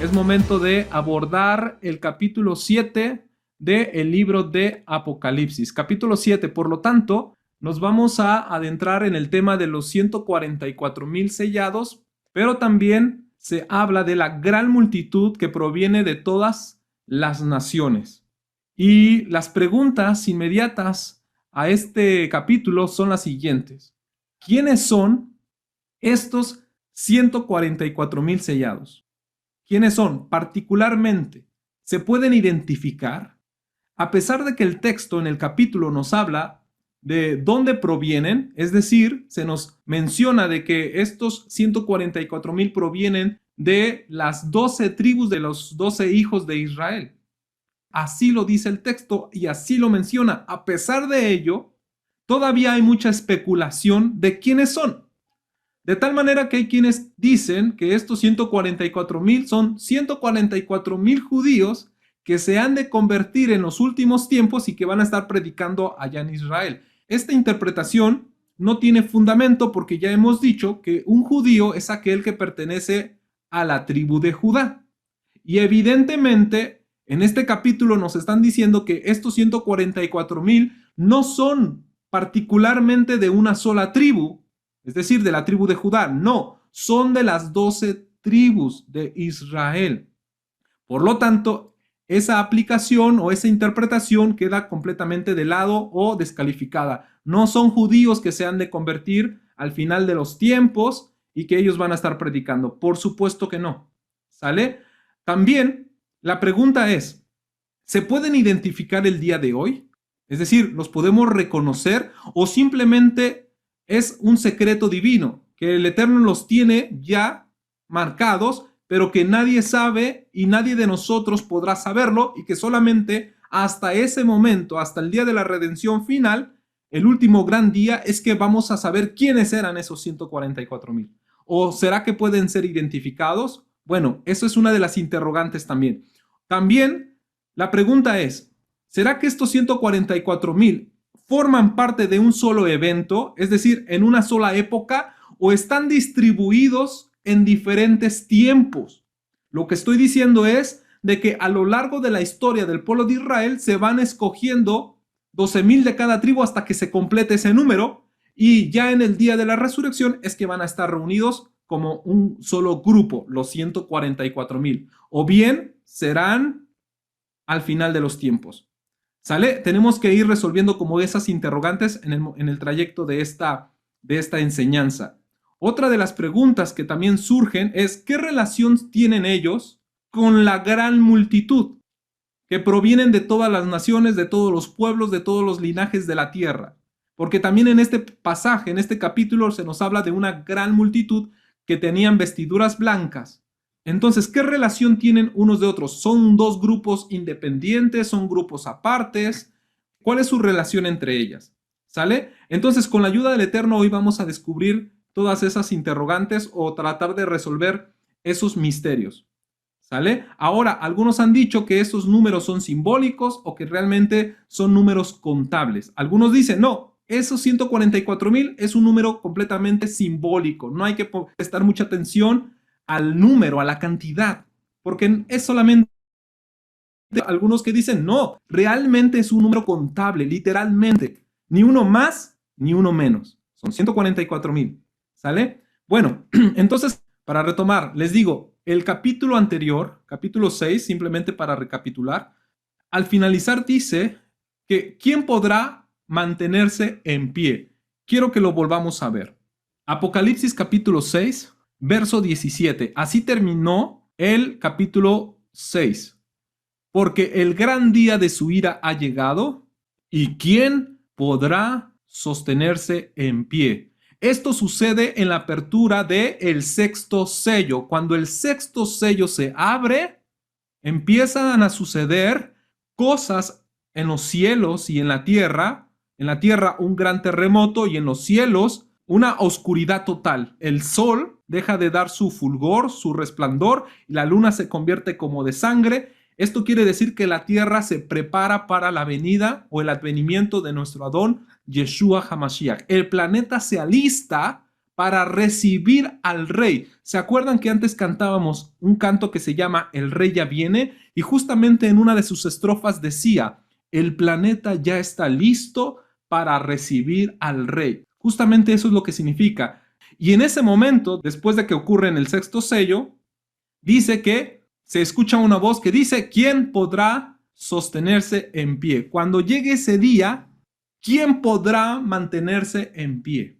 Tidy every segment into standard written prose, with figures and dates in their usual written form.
es momento de abordar el capítulo 7 del libro de Apocalipsis. Capítulo 7, por lo tanto, nos vamos a adentrar en el tema de los 144,000 sellados, pero también se habla de la gran multitud que proviene de todas las naciones. Y las preguntas inmediatas a este capítulo son las siguientes. ¿Quiénes son estos 144,000 sellados? ¿Quiénes son? Particularmente, ¿se pueden identificar? A pesar de que el texto en el capítulo nos habla de dónde provienen, es decir, se nos menciona de que estos 144,000 provienen de las 12 tribus de los 12 hijos de Israel. Así lo dice el texto y así lo menciona. A pesar de ello, todavía hay mucha especulación de quiénes son. De tal manera que hay quienes dicen que estos 144,000 son 144,000 judíos que se han de convertir en los últimos tiempos y que van a estar predicando allá en Israel. Esta interpretación no tiene fundamento porque ya hemos dicho que un judío es aquel que pertenece a la tribu de Judá. Y evidentemente en este capítulo nos están diciendo que estos 144,000 no son particularmente de una sola tribu, es decir, de la tribu de Judá. No, son de las 12 tribus de Israel. Por lo tanto, esa aplicación o esa interpretación queda completamente de lado o descalificada. No son judíos que se han de convertir al final de los tiempos y que ellos van a estar predicando. Por supuesto que no. ¿Sale? También la pregunta es, ¿se pueden identificar el día de hoy? Es decir, ¿los podemos reconocer o simplemente es un secreto divino que el Eterno los tiene ya marcados, pero que nadie sabe y nadie de nosotros podrá saberlo y que solamente hasta ese momento, hasta el día de la redención final, el último gran día, es que vamos a saber quiénes eran esos 144,000? ¿O será que pueden ser identificados? Bueno, eso es una de las interrogantes también. También la pregunta es, ¿será que estos 144,000 forman parte de un solo evento, es decir, en una sola época, o están distribuidos en diferentes tiempos? Lo que estoy diciendo es de que a lo largo de la historia del pueblo de Israel se van escogiendo 12,000 de cada tribu hasta que se complete ese número, y ya en el día de la resurrección es que van a estar reunidos como un solo grupo, los 144,000, o bien serán al final de los tiempos. ¿Sale? Tenemos que ir resolviendo como esas interrogantes en el trayecto de esta enseñanza. Otra de las preguntas que también surgen es, ¿qué relación tienen ellos con la gran multitud que provienen de todas las naciones, de todos los pueblos, de todos los linajes de la tierra? Porque también en este pasaje, en este capítulo, se nos habla de una gran multitud que tenían vestiduras blancas. Entonces, ¿qué relación tienen unos de otros? ¿Son dos grupos independientes? ¿Son grupos apartes? ¿Cuál es su relación entre ellas? ¿Sale? Entonces, con la ayuda del Eterno, hoy vamos a descubrir todas esas interrogantes o tratar de resolver esos misterios. ¿Sale? Ahora, algunos han dicho que esos números son simbólicos o que realmente son números contables. Algunos dicen, no, esos 144,000 es un número completamente simbólico. No hay que prestar mucha atención al número, a la cantidad, porque es solamente algunos que dicen, no, realmente es un número contable, literalmente, ni uno más, ni uno menos, son 144,000, ¿sale? Bueno, entonces, para retomar, les digo, el capítulo anterior, capítulo 6, simplemente para recapitular, al finalizar dice que ¿quién podrá mantenerse en pie? Quiero que lo volvamos a ver. Apocalipsis capítulo 6, verso 17. Así terminó el capítulo 6. Porque el gran día de su ira ha llegado, ¿y quién podrá sostenerse en pie? Esto sucede en la apertura del sexto sello. Cuando el sexto sello se abre, empiezan a suceder cosas en los cielos y en la tierra. En la tierra un gran terremoto y en los cielos una oscuridad total. El sol deja de dar su fulgor, su resplandor, y la luna se convierte como de sangre. Esto quiere decir que la tierra se prepara para la venida o el advenimiento de nuestro Adón, Yeshua HaMashiach. El planeta se alista para recibir al rey. ¿Se acuerdan que antes cantábamos un canto que se llama El Rey ya viene? Y justamente en una de sus estrofas decía, el planeta ya está listo para recibir al rey. Justamente eso es lo que significa. Y en ese momento, después de que ocurre en el sexto sello, dice que se escucha una voz que dice, ¿quién podrá sostenerse en pie? Cuando llegue ese día, ¿quién podrá mantenerse en pie?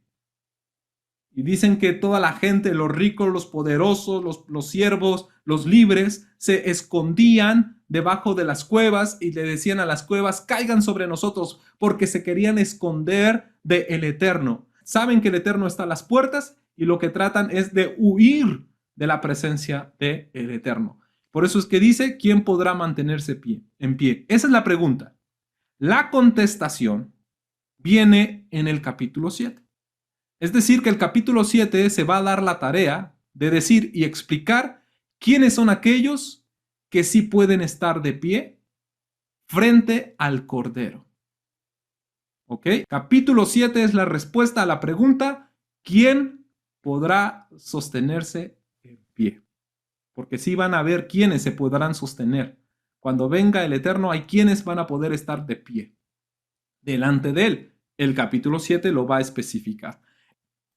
Y dicen que toda la gente, los ricos, los poderosos, los siervos, los libres, se escondían debajo de las cuevas y le decían a las cuevas, caigan sobre nosotros, porque se querían esconder del Eterno. Saben que el Eterno está a las puertas y lo que tratan es de huir de la presencia del Eterno. Por eso es que dice, ¿quién podrá mantenerse en pie? Esa es la pregunta. La contestación viene en el capítulo 7. Es decir, que el capítulo 7 se va a dar la tarea de decir y explicar quiénes son aquellos que sí pueden estar de pie frente al Cordero. ¿Ok? Capítulo 7 es la respuesta a la pregunta, ¿quién podrá sostenerse en pie? Porque sí van a ver quiénes se podrán sostener. Cuando venga el Eterno hay quienes van a poder estar de pie delante de él. El capítulo 7 lo va a especificar.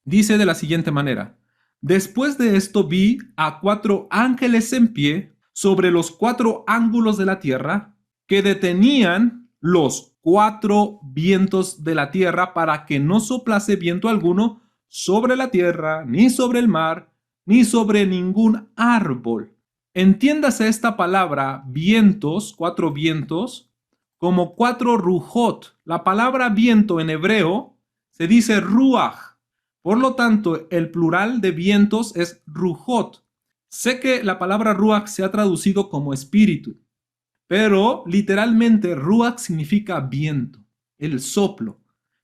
Dice de la siguiente manera, después de esto vi a 4 ángeles en pie sobre los 4 ángulos de la tierra que detenían los 4 vientos de la tierra para que no soplase viento alguno sobre la tierra, ni sobre el mar, ni sobre ningún árbol. Entiéndase esta palabra vientos, 4 vientos, como 4 rujot. La palabra viento en hebreo se dice ruach. Por lo tanto, el plural de vientos es rujot. Sé que la palabra ruach se ha traducido como espíritu, pero literalmente ruach significa viento, el soplo.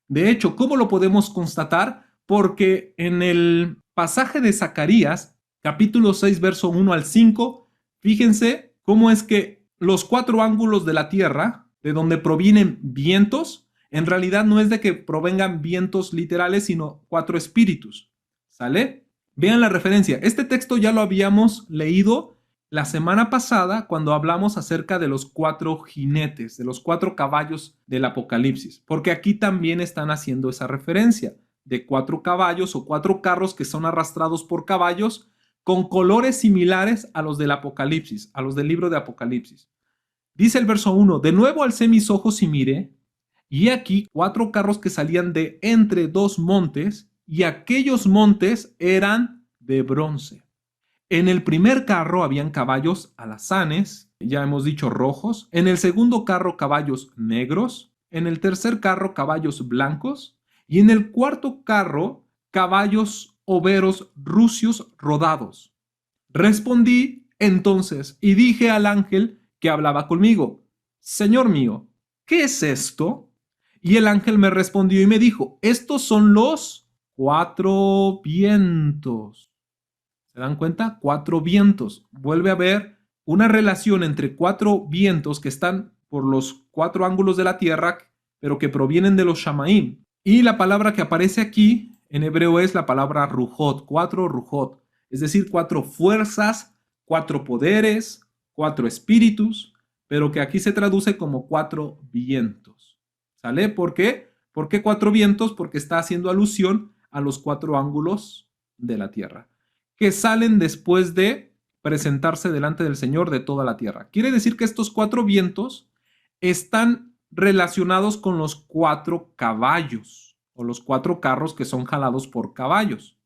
De hecho, ¿cómo lo podemos constatar? Porque en el pasaje de Zacarías, capítulo 6, verso 1 al 5, fíjense cómo es que los 4 ángulos de la tierra, de donde provienen vientos, en realidad no es de que provengan vientos literales, sino 4 espíritus. ¿Sale? Vean la referencia. Este texto ya lo habíamos leído la semana pasada cuando hablamos acerca de los 4 jinetes, de los 4 caballos del Apocalipsis, porque aquí también están haciendo esa referencia de 4 caballos o 4 carros que son arrastrados por caballos con colores similares a los del Apocalipsis, a los del libro de Apocalipsis. Dice el verso 1, de nuevo alcé mis ojos y miré, y aquí 4 carros que salían de entre 2 montes, y aquellos montes eran de bronce. En el primer carro habían caballos alazanes, ya hemos dicho rojos. En el segundo carro caballos negros. En el tercer carro caballos blancos. Y en el cuarto carro caballos overos rucios rodados. Respondí entonces y dije al ángel que hablaba conmigo, Señor mío, ¿qué es esto? Y el ángel me respondió y me dijo, estos son los 4 vientos. ¿Se dan cuenta? 4 vientos. Vuelve a haber una relación entre 4 vientos que están por los 4 ángulos de la tierra, pero que provienen de los Shamaim. Y la palabra que aparece aquí en hebreo es la palabra rujot, 4 rujot. Es decir, 4 fuerzas, 4 poderes, 4 espíritus, pero que aquí se traduce como 4 vientos. ¿Sale? ¿Por qué? ¿Por qué 4 vientos? Porque está haciendo alusión a los 4 ángulos de la tierra, que salen después de presentarse delante del Señor de toda la tierra. Quiere decir que estos 4 vientos están relacionados con los 4 caballos o los 4 carros que son jalados por caballos.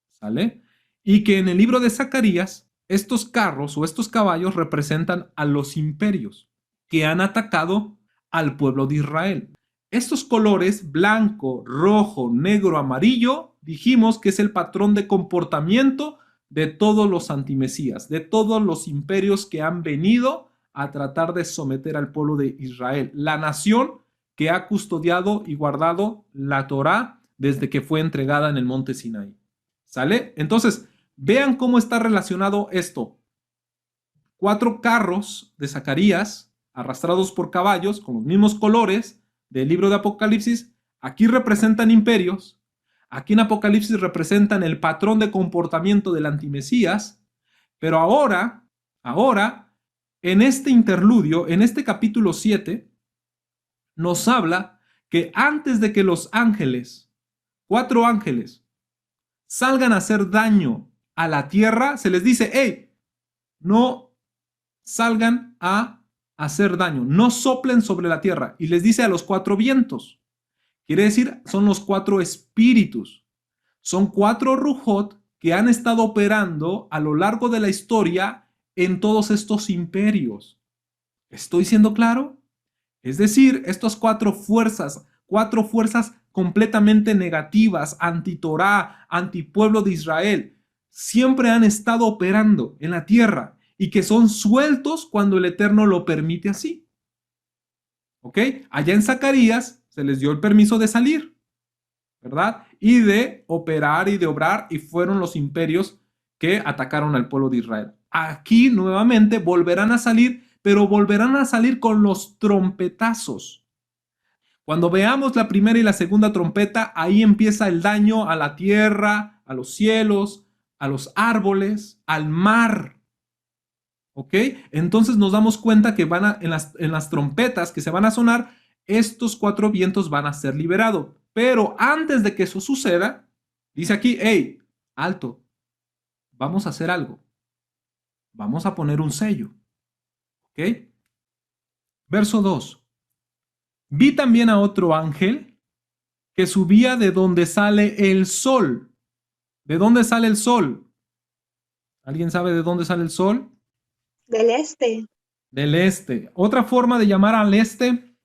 ¿Sale? Y que en el libro de Zacarías, estos carros o estos caballos representan a los imperios que han atacado al pueblo de Israel. Estos colores, blanco, rojo, negro, amarillo, dijimos que es el patrón de comportamiento de todos los antimesías, de todos los imperios que han venido a tratar de someter al pueblo de Israel, la nación que ha custodiado y guardado la Torá desde que fue entregada en el monte Sinaí. ¿Sale? Entonces, vean cómo está relacionado esto. 4 carros de Zacarías arrastrados por caballos con los mismos colores del libro de Apocalipsis, aquí representan imperios, Aquí en Apocalipsis representan el patrón de comportamiento del antimesías, pero ahora, en este interludio, en este capítulo 7, nos habla que antes de que los ángeles, 4 ángeles, salgan a hacer daño a la tierra, se les dice, hey, no salgan a hacer daño, no soplen sobre la tierra. Y les dice a los 4 vientos. Quiere decir, son los 4 espíritus. Son 4 Rujot que han estado operando a lo largo de la historia en todos estos imperios. ¿Estoy siendo claro? Es decir, estas 4 fuerzas completamente negativas, anti-Torá, anti-pueblo de Israel, siempre han estado operando en la tierra y que son sueltos cuando el Eterno lo permite así. ¿Ok? Allá en Zacarías se les dio el permiso de salir, ¿verdad? Y de operar y de obrar, y fueron los imperios que atacaron al pueblo de Israel. Aquí nuevamente volverán a salir, pero volverán a salir con los trompetazos. Cuando veamos la primera y la segunda trompeta, ahí empieza el daño a la tierra, a los cielos, a los árboles, al mar. ¿Ok? Entonces nos damos cuenta que en las trompetas que se van a sonar, estos 4 vientos van a ser liberados. Pero antes de que eso suceda, dice aquí, hey, alto, vamos a hacer algo. Vamos a poner un sello. ¿Ok? Verso 2. Vi también a otro ángel que subía de donde sale el sol. ¿De dónde sale el sol? ¿Alguien sabe de dónde sale el sol? Del este. Del este. Otra forma de llamar al este.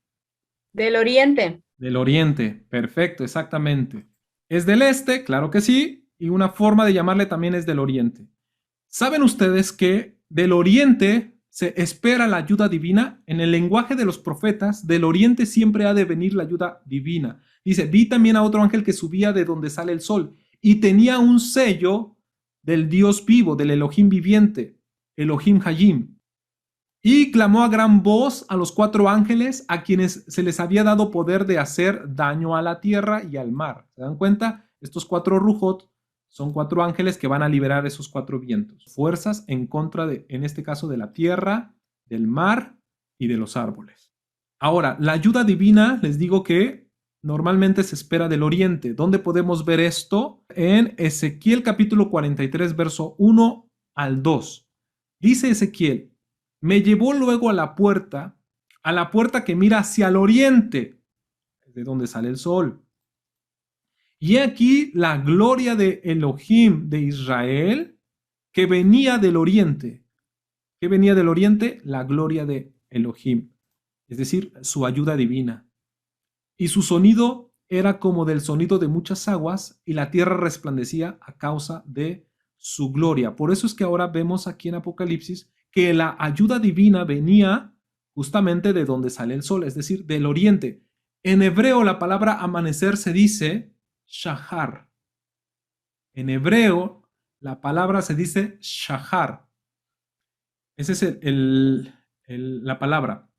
Del oriente. Del oriente. Perfecto, exactamente. Es del este, claro que sí, y una forma de llamarle también es del oriente. ¿Saben ustedes que del oriente se espera la ayuda divina? En el lenguaje de los profetas, del oriente siempre ha de venir la ayuda divina. Dice, vi también a otro ángel que subía de donde sale el sol y tenía un sello del Dios vivo, del Elohim viviente, Elohim Hayim. Y clamó a gran voz a los 4 ángeles a quienes se les había dado poder de hacer daño a la tierra y al mar. ¿Se dan cuenta? Estos 4 Rujot son 4 ángeles que van a liberar esos 4 vientos. Fuerzas en contra de, en este caso, de la tierra, del mar y de los árboles. Ahora, la ayuda divina, les digo que normalmente se espera del oriente. ¿Dónde podemos ver esto? En Ezequiel capítulo 43, verso 1 al 2. Dice Ezequiel, me llevó luego a la puerta que mira hacia el oriente, de donde sale el sol. Y aquí la gloria de Elohim de Israel, que venía del oriente. ¿Qué venía del oriente? La gloria de Elohim, es decir, su ayuda divina. Y su sonido era como del sonido de muchas aguas, y la tierra resplandecía a causa de su gloria. Por eso es que ahora vemos aquí en Apocalipsis que la ayuda divina venía justamente de donde sale el sol, es decir, del oriente. En hebreo la palabra amanecer se dice shahar. En hebreo la palabra se dice shahar. Esa es la palabra.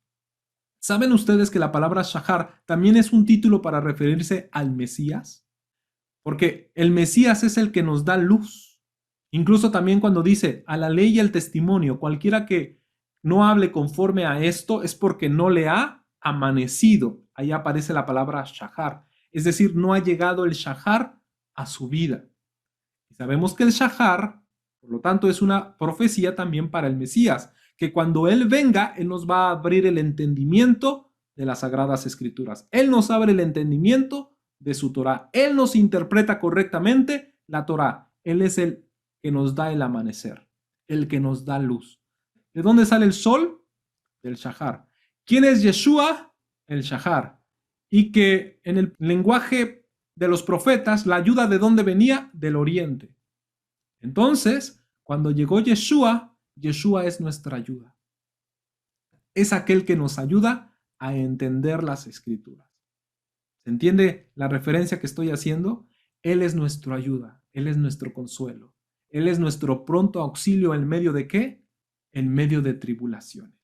¿Saben ustedes que la palabra shahar también es un título para referirse al Mesías? Porque el Mesías es el que nos da luz. Incluso también cuando dice a la ley y al testimonio, cualquiera que no hable conforme a esto es porque no le ha amanecido. Ahí aparece la palabra shahar. Es decir, no ha llegado el shahar a su vida. Y sabemos que el shahar, por lo tanto, es una profecía también para el Mesías, que cuando Él venga, Él nos va a abrir el entendimiento de las Sagradas Escrituras. Él nos abre el entendimiento de su Torah. Él nos interpreta correctamente la Torah. Él es el que nos da el amanecer, el que nos da luz. ¿De dónde sale el sol? Del shahar. ¿Quién es Yeshua? El shahar. Y que en el lenguaje de los profetas, la ayuda de dónde venía? Del oriente. Entonces, cuando llegó Yeshua, Yeshua es nuestra ayuda. Es aquel que nos ayuda a entender las escrituras. ¿Se entiende la referencia que estoy haciendo? Él es nuestra ayuda, Él es nuestro consuelo. Él es nuestro pronto auxilio en medio de ¿qué? En medio de tribulaciones.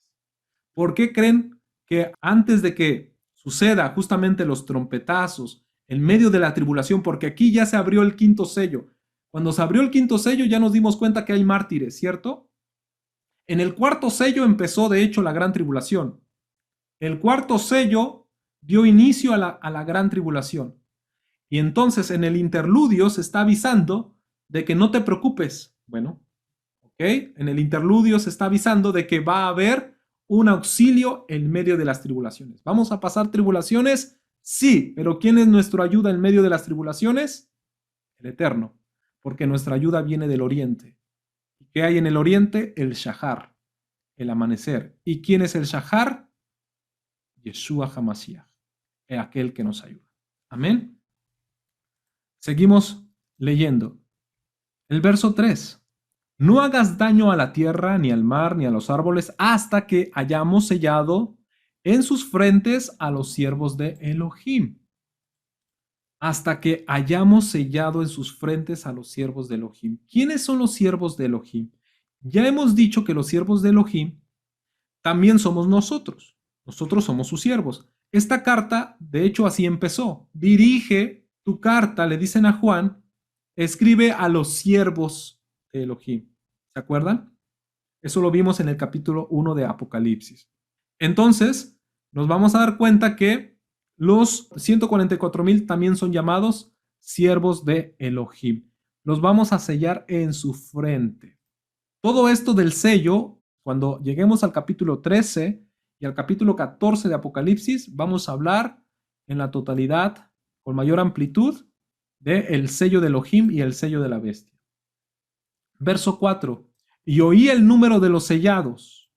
¿Por qué creen que antes de que suceda justamente los trompetazos en medio de la tribulación, porque aquí ya se abrió el quinto sello. Cuando se abrió el quinto sello ya nos dimos cuenta que hay mártires, ¿cierto? En el cuarto sello empezó de hecho la gran tribulación. El cuarto sello dio inicio a la gran tribulación. Y entonces en el interludio se está avisando de que no te preocupes. Bueno, ¿ok? En el interludio se está avisando de que va a haber un auxilio en medio de las tribulaciones. ¿Vamos a pasar tribulaciones? Sí, pero ¿quién es nuestra ayuda en medio de las tribulaciones? El Eterno, porque nuestra ayuda viene del oriente. ¿Qué hay en el oriente? El Shahar, el amanecer. ¿Y quién es el Shahar? Yeshua HaMashiach, aquel que nos ayuda. Amén. Seguimos leyendo. El verso 3. No hagas daño a la tierra, ni al mar, ni a los árboles, hasta que hayamos sellado en sus frentes a los siervos de Elohim. Hasta que hayamos sellado en sus frentes a los siervos de Elohim. ¿Quiénes son los siervos de Elohim? Ya hemos dicho que los siervos de Elohim también somos nosotros. Nosotros somos sus siervos. Esta carta, de hecho, así empezó. Dirige tu carta, le dicen a Juan, escribe a los siervos de Elohim. ¿Se acuerdan? Eso lo vimos en el capítulo 1 de Apocalipsis. Entonces, nos vamos a dar cuenta que los 144,000 también son llamados siervos de Elohim. Los vamos a sellar en su frente. Todo esto del sello, cuando lleguemos al capítulo 13 y al capítulo 14 de Apocalipsis, vamos a hablar en la totalidad, con mayor amplitud, del sello de Elohim y el sello de la bestia. Verso 4. Y oí el número de los sellados,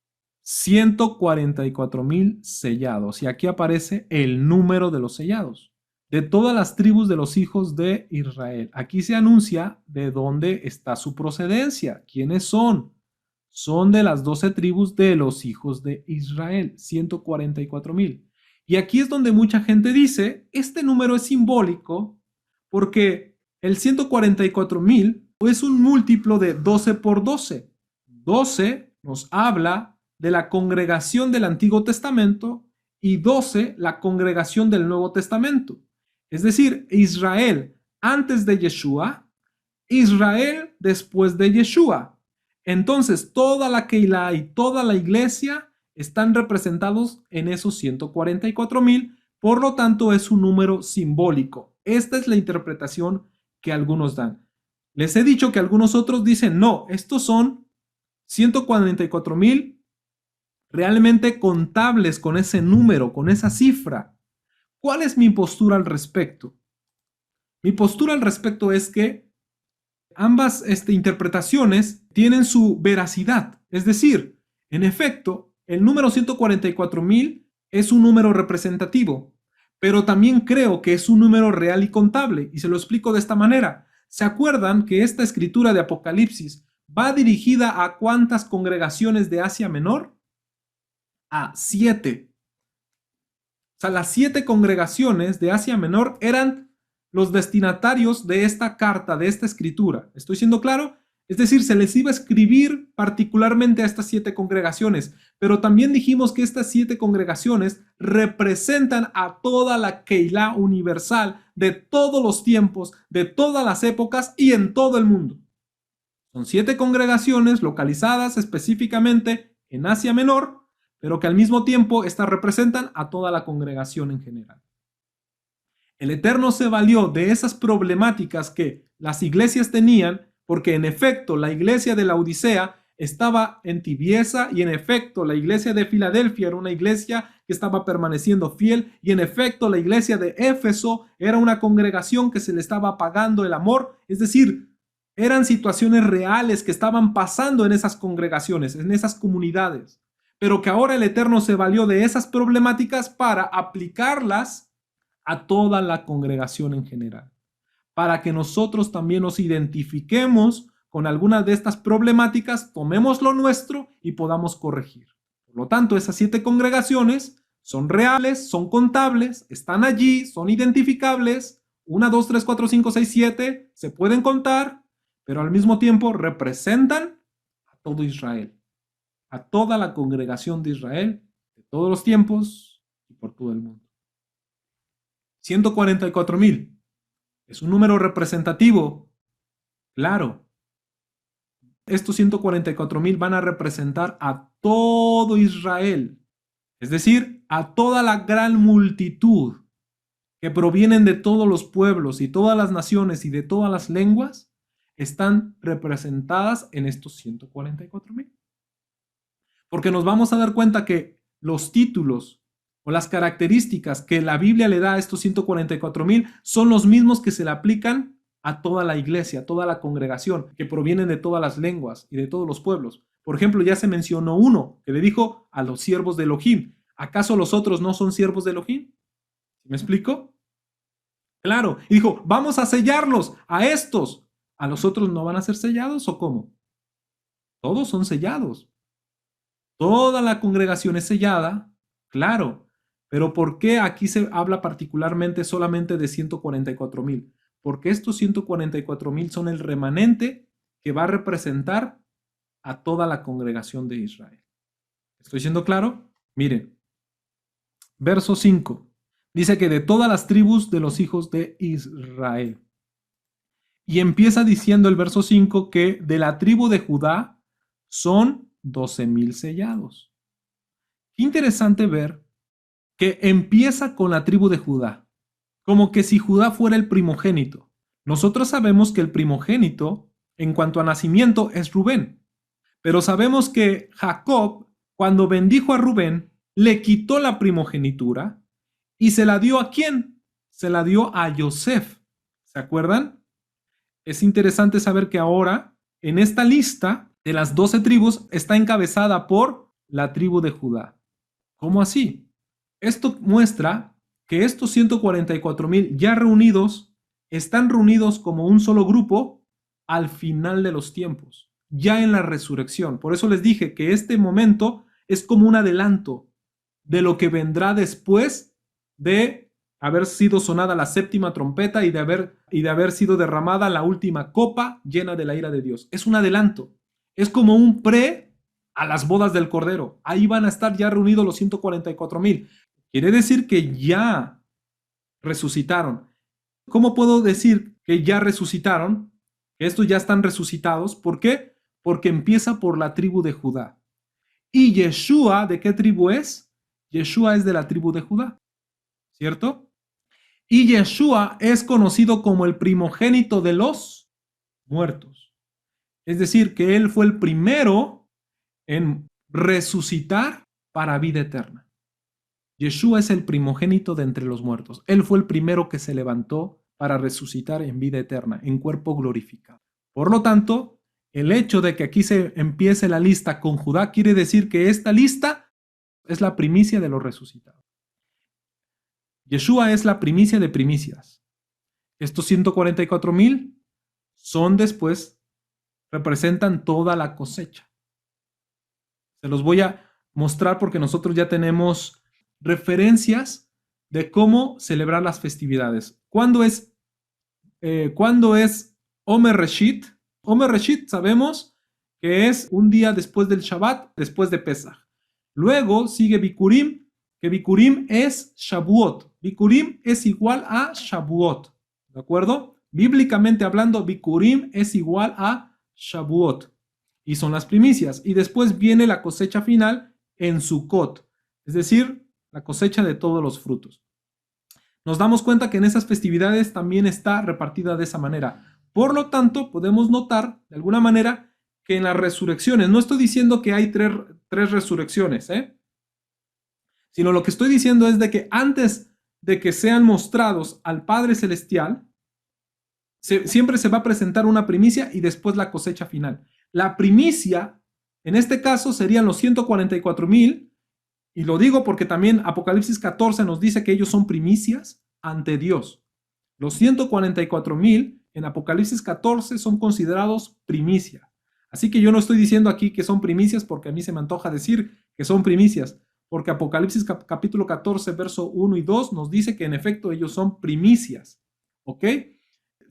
144,000 sellados. Y aquí aparece el número de los sellados, de todas las tribus de los hijos de Israel. Aquí se anuncia de dónde está su procedencia. ¿Quiénes son? Son de las 12 tribus de los hijos de Israel, 144,000. Y aquí es donde mucha gente dice, este número es simbólico porque el 144,000 es un múltiplo de 12 por 12. 12 nos habla de la congregación del Antiguo Testamento y 12 la congregación del Nuevo Testamento. Es decir, Israel antes de Yeshua, Israel después de Yeshua. Entonces, toda la Keilah y toda la iglesia están representados en esos 144,000, por lo tanto es un número simbólico. Esta es la interpretación que algunos dan. Les he dicho que algunos otros dicen, no, estos son 144,000 realmente contables con ese número, con esa cifra. ¿Cuál es mi postura al respecto? Mi postura al respecto es que ambas interpretaciones tienen su veracidad. Es decir, en efecto, el número 144,000 es un número representativo, pero también creo que es un número real y contable, y se lo explico de esta manera. ¿Se acuerdan que esta escritura de Apocalipsis va dirigida a cuántas congregaciones de Asia Menor? A 7. O sea, las 7 congregaciones de Asia Menor eran los destinatarios de esta carta, de esta escritura. ¿Estoy siendo claro? Es decir, se les iba a escribir particularmente a estas 7 congregaciones, pero también dijimos que estas 7 congregaciones representan a toda la Keilah universal de todos los tiempos, de todas las épocas y en todo el mundo. Son 7 congregaciones localizadas específicamente en Asia Menor, pero que al mismo tiempo estas representan a toda la congregación en general. El Eterno se valió de esas problemáticas que las iglesias tenían, porque en efecto la iglesia de la Odisea estaba en tibieza y en efecto la iglesia de Filadelfia era una iglesia que estaba permaneciendo fiel y en efecto la iglesia de Éfeso era una congregación que se le estaba apagando el amor, es decir, eran situaciones reales que estaban pasando en esas congregaciones, en esas comunidades, pero que ahora el Eterno se valió de esas problemáticas para aplicarlas a toda la congregación en general, para que nosotros también nos identifiquemos con algunas de estas problemáticas, tomemos lo nuestro y podamos corregir. Por lo tanto, esas 7 congregaciones son reales, son contables, están allí, son identificables, 1, 2, 3, 4, 5, 6, 7, se pueden contar, pero al mismo tiempo representan a todo Israel, a toda la congregación de Israel, de todos los tiempos y por todo el mundo. 144,000. Es un número representativo. Claro. Estos 144,000 van a representar a todo Israel. Es decir, a toda la gran multitud que provienen de todos los pueblos y todas las naciones y de todas las lenguas, están representadas en estos 144,000. Porque nos vamos a dar cuenta que los títulos o las características que la Biblia le da a estos 144,000 son los mismos que se le aplican a toda la iglesia, a toda la congregación, que provienen de todas las lenguas y de todos los pueblos. Por ejemplo, ya se mencionó uno que le dijo a los siervos de Elohim: ¿acaso los otros no son siervos de Elohim? ¿Me explico? Claro, y dijo: vamos a sellarlos a estos. ¿A los otros no van a ser sellados o cómo? Todos son sellados. Toda la congregación es sellada, claro. Pero ¿por qué aquí se habla particularmente solamente de 144,000? Porque estos 144,000 son el remanente que va a representar a toda la congregación de Israel. ¿Estoy siendo claro? Miren, verso 5. Dice que de todas las tribus de los hijos de Israel. Y empieza diciendo el verso 5 que de la tribu de Judá son 12,000 sellados. Qué interesante ver que empieza con la tribu de Judá, como que si Judá fuera el primogénito. Nosotros sabemos que el primogénito, en cuanto a nacimiento, es Rubén. Pero sabemos que Jacob, cuando bendijo a Rubén, le quitó la primogenitura y se la dio ¿a quién? Se la dio a Yosef. ¿Se acuerdan? Es interesante saber que ahora, en esta lista de las 12 tribus, está encabezada por la tribu de Judá. ¿Cómo así? Esto muestra que estos 144,000 ya reunidos están reunidos como un solo grupo al final de los tiempos, ya en la resurrección. Por eso les dije que este momento es como un adelanto de lo que vendrá después de haber sido sonada la séptima trompeta y de haber sido derramada la última copa llena de la ira de Dios. Es un adelanto. Es como un pre a las bodas del Cordero. Ahí van a estar ya reunidos los 144,000. Quiere decir que ya resucitaron. ¿Cómo puedo decir que ya resucitaron? Que estos ya están resucitados. ¿Por qué? Porque empieza por la tribu de Judá. ¿Y Yeshua de qué tribu es? Yeshua es de la tribu de Judá, ¿cierto? Y Yeshua es conocido como el primogénito de los muertos. Es decir, que él fue el primero en resucitar para vida eterna. Yeshua es el primogénito de entre los muertos. Él fue el primero que se levantó para resucitar en vida eterna, en cuerpo glorificado. Por lo tanto, el hecho de que aquí se empiece la lista con Judá quiere decir que esta lista es la primicia de los resucitados. Yeshua es la primicia de primicias. Estos 144,000 son después, representan toda la cosecha. Se los voy a mostrar porque nosotros ya tenemos referencias de cómo celebrar las festividades. ¿Cuándo es Omer Reshit? Omer Reshit sabemos que es un día después del Shabbat, después de Pesach. Luego sigue Bikurim, que Bikurim es Shavuot. Bikurim es igual a Shavuot, ¿de acuerdo? Bíblicamente hablando, Bikurim es igual a Shavuot. Y son las primicias. Y después viene la cosecha final en Sukkot, es decir, la cosecha de todos los frutos. Nos damos cuenta que en esas festividades también está repartida de esa manera. Por lo tanto, podemos notar de alguna manera que en las resurrecciones, no estoy diciendo que hay tres resurrecciones, sino lo que estoy diciendo es de que antes de que sean mostrados al Padre Celestial, siempre se va a presentar una primicia y después la cosecha final. La primicia, en este caso, serían los 144,000, y lo digo porque también Apocalipsis 14 nos dice que ellos son primicias ante Dios. Los 144,000 en Apocalipsis 14 son considerados primicia. Así que yo no estoy diciendo aquí que son primicias porque a mí se me antoja decir que son primicias, porque Apocalipsis capítulo 14, verso 1 y 2 nos dice que en efecto ellos son primicias, ¿ok?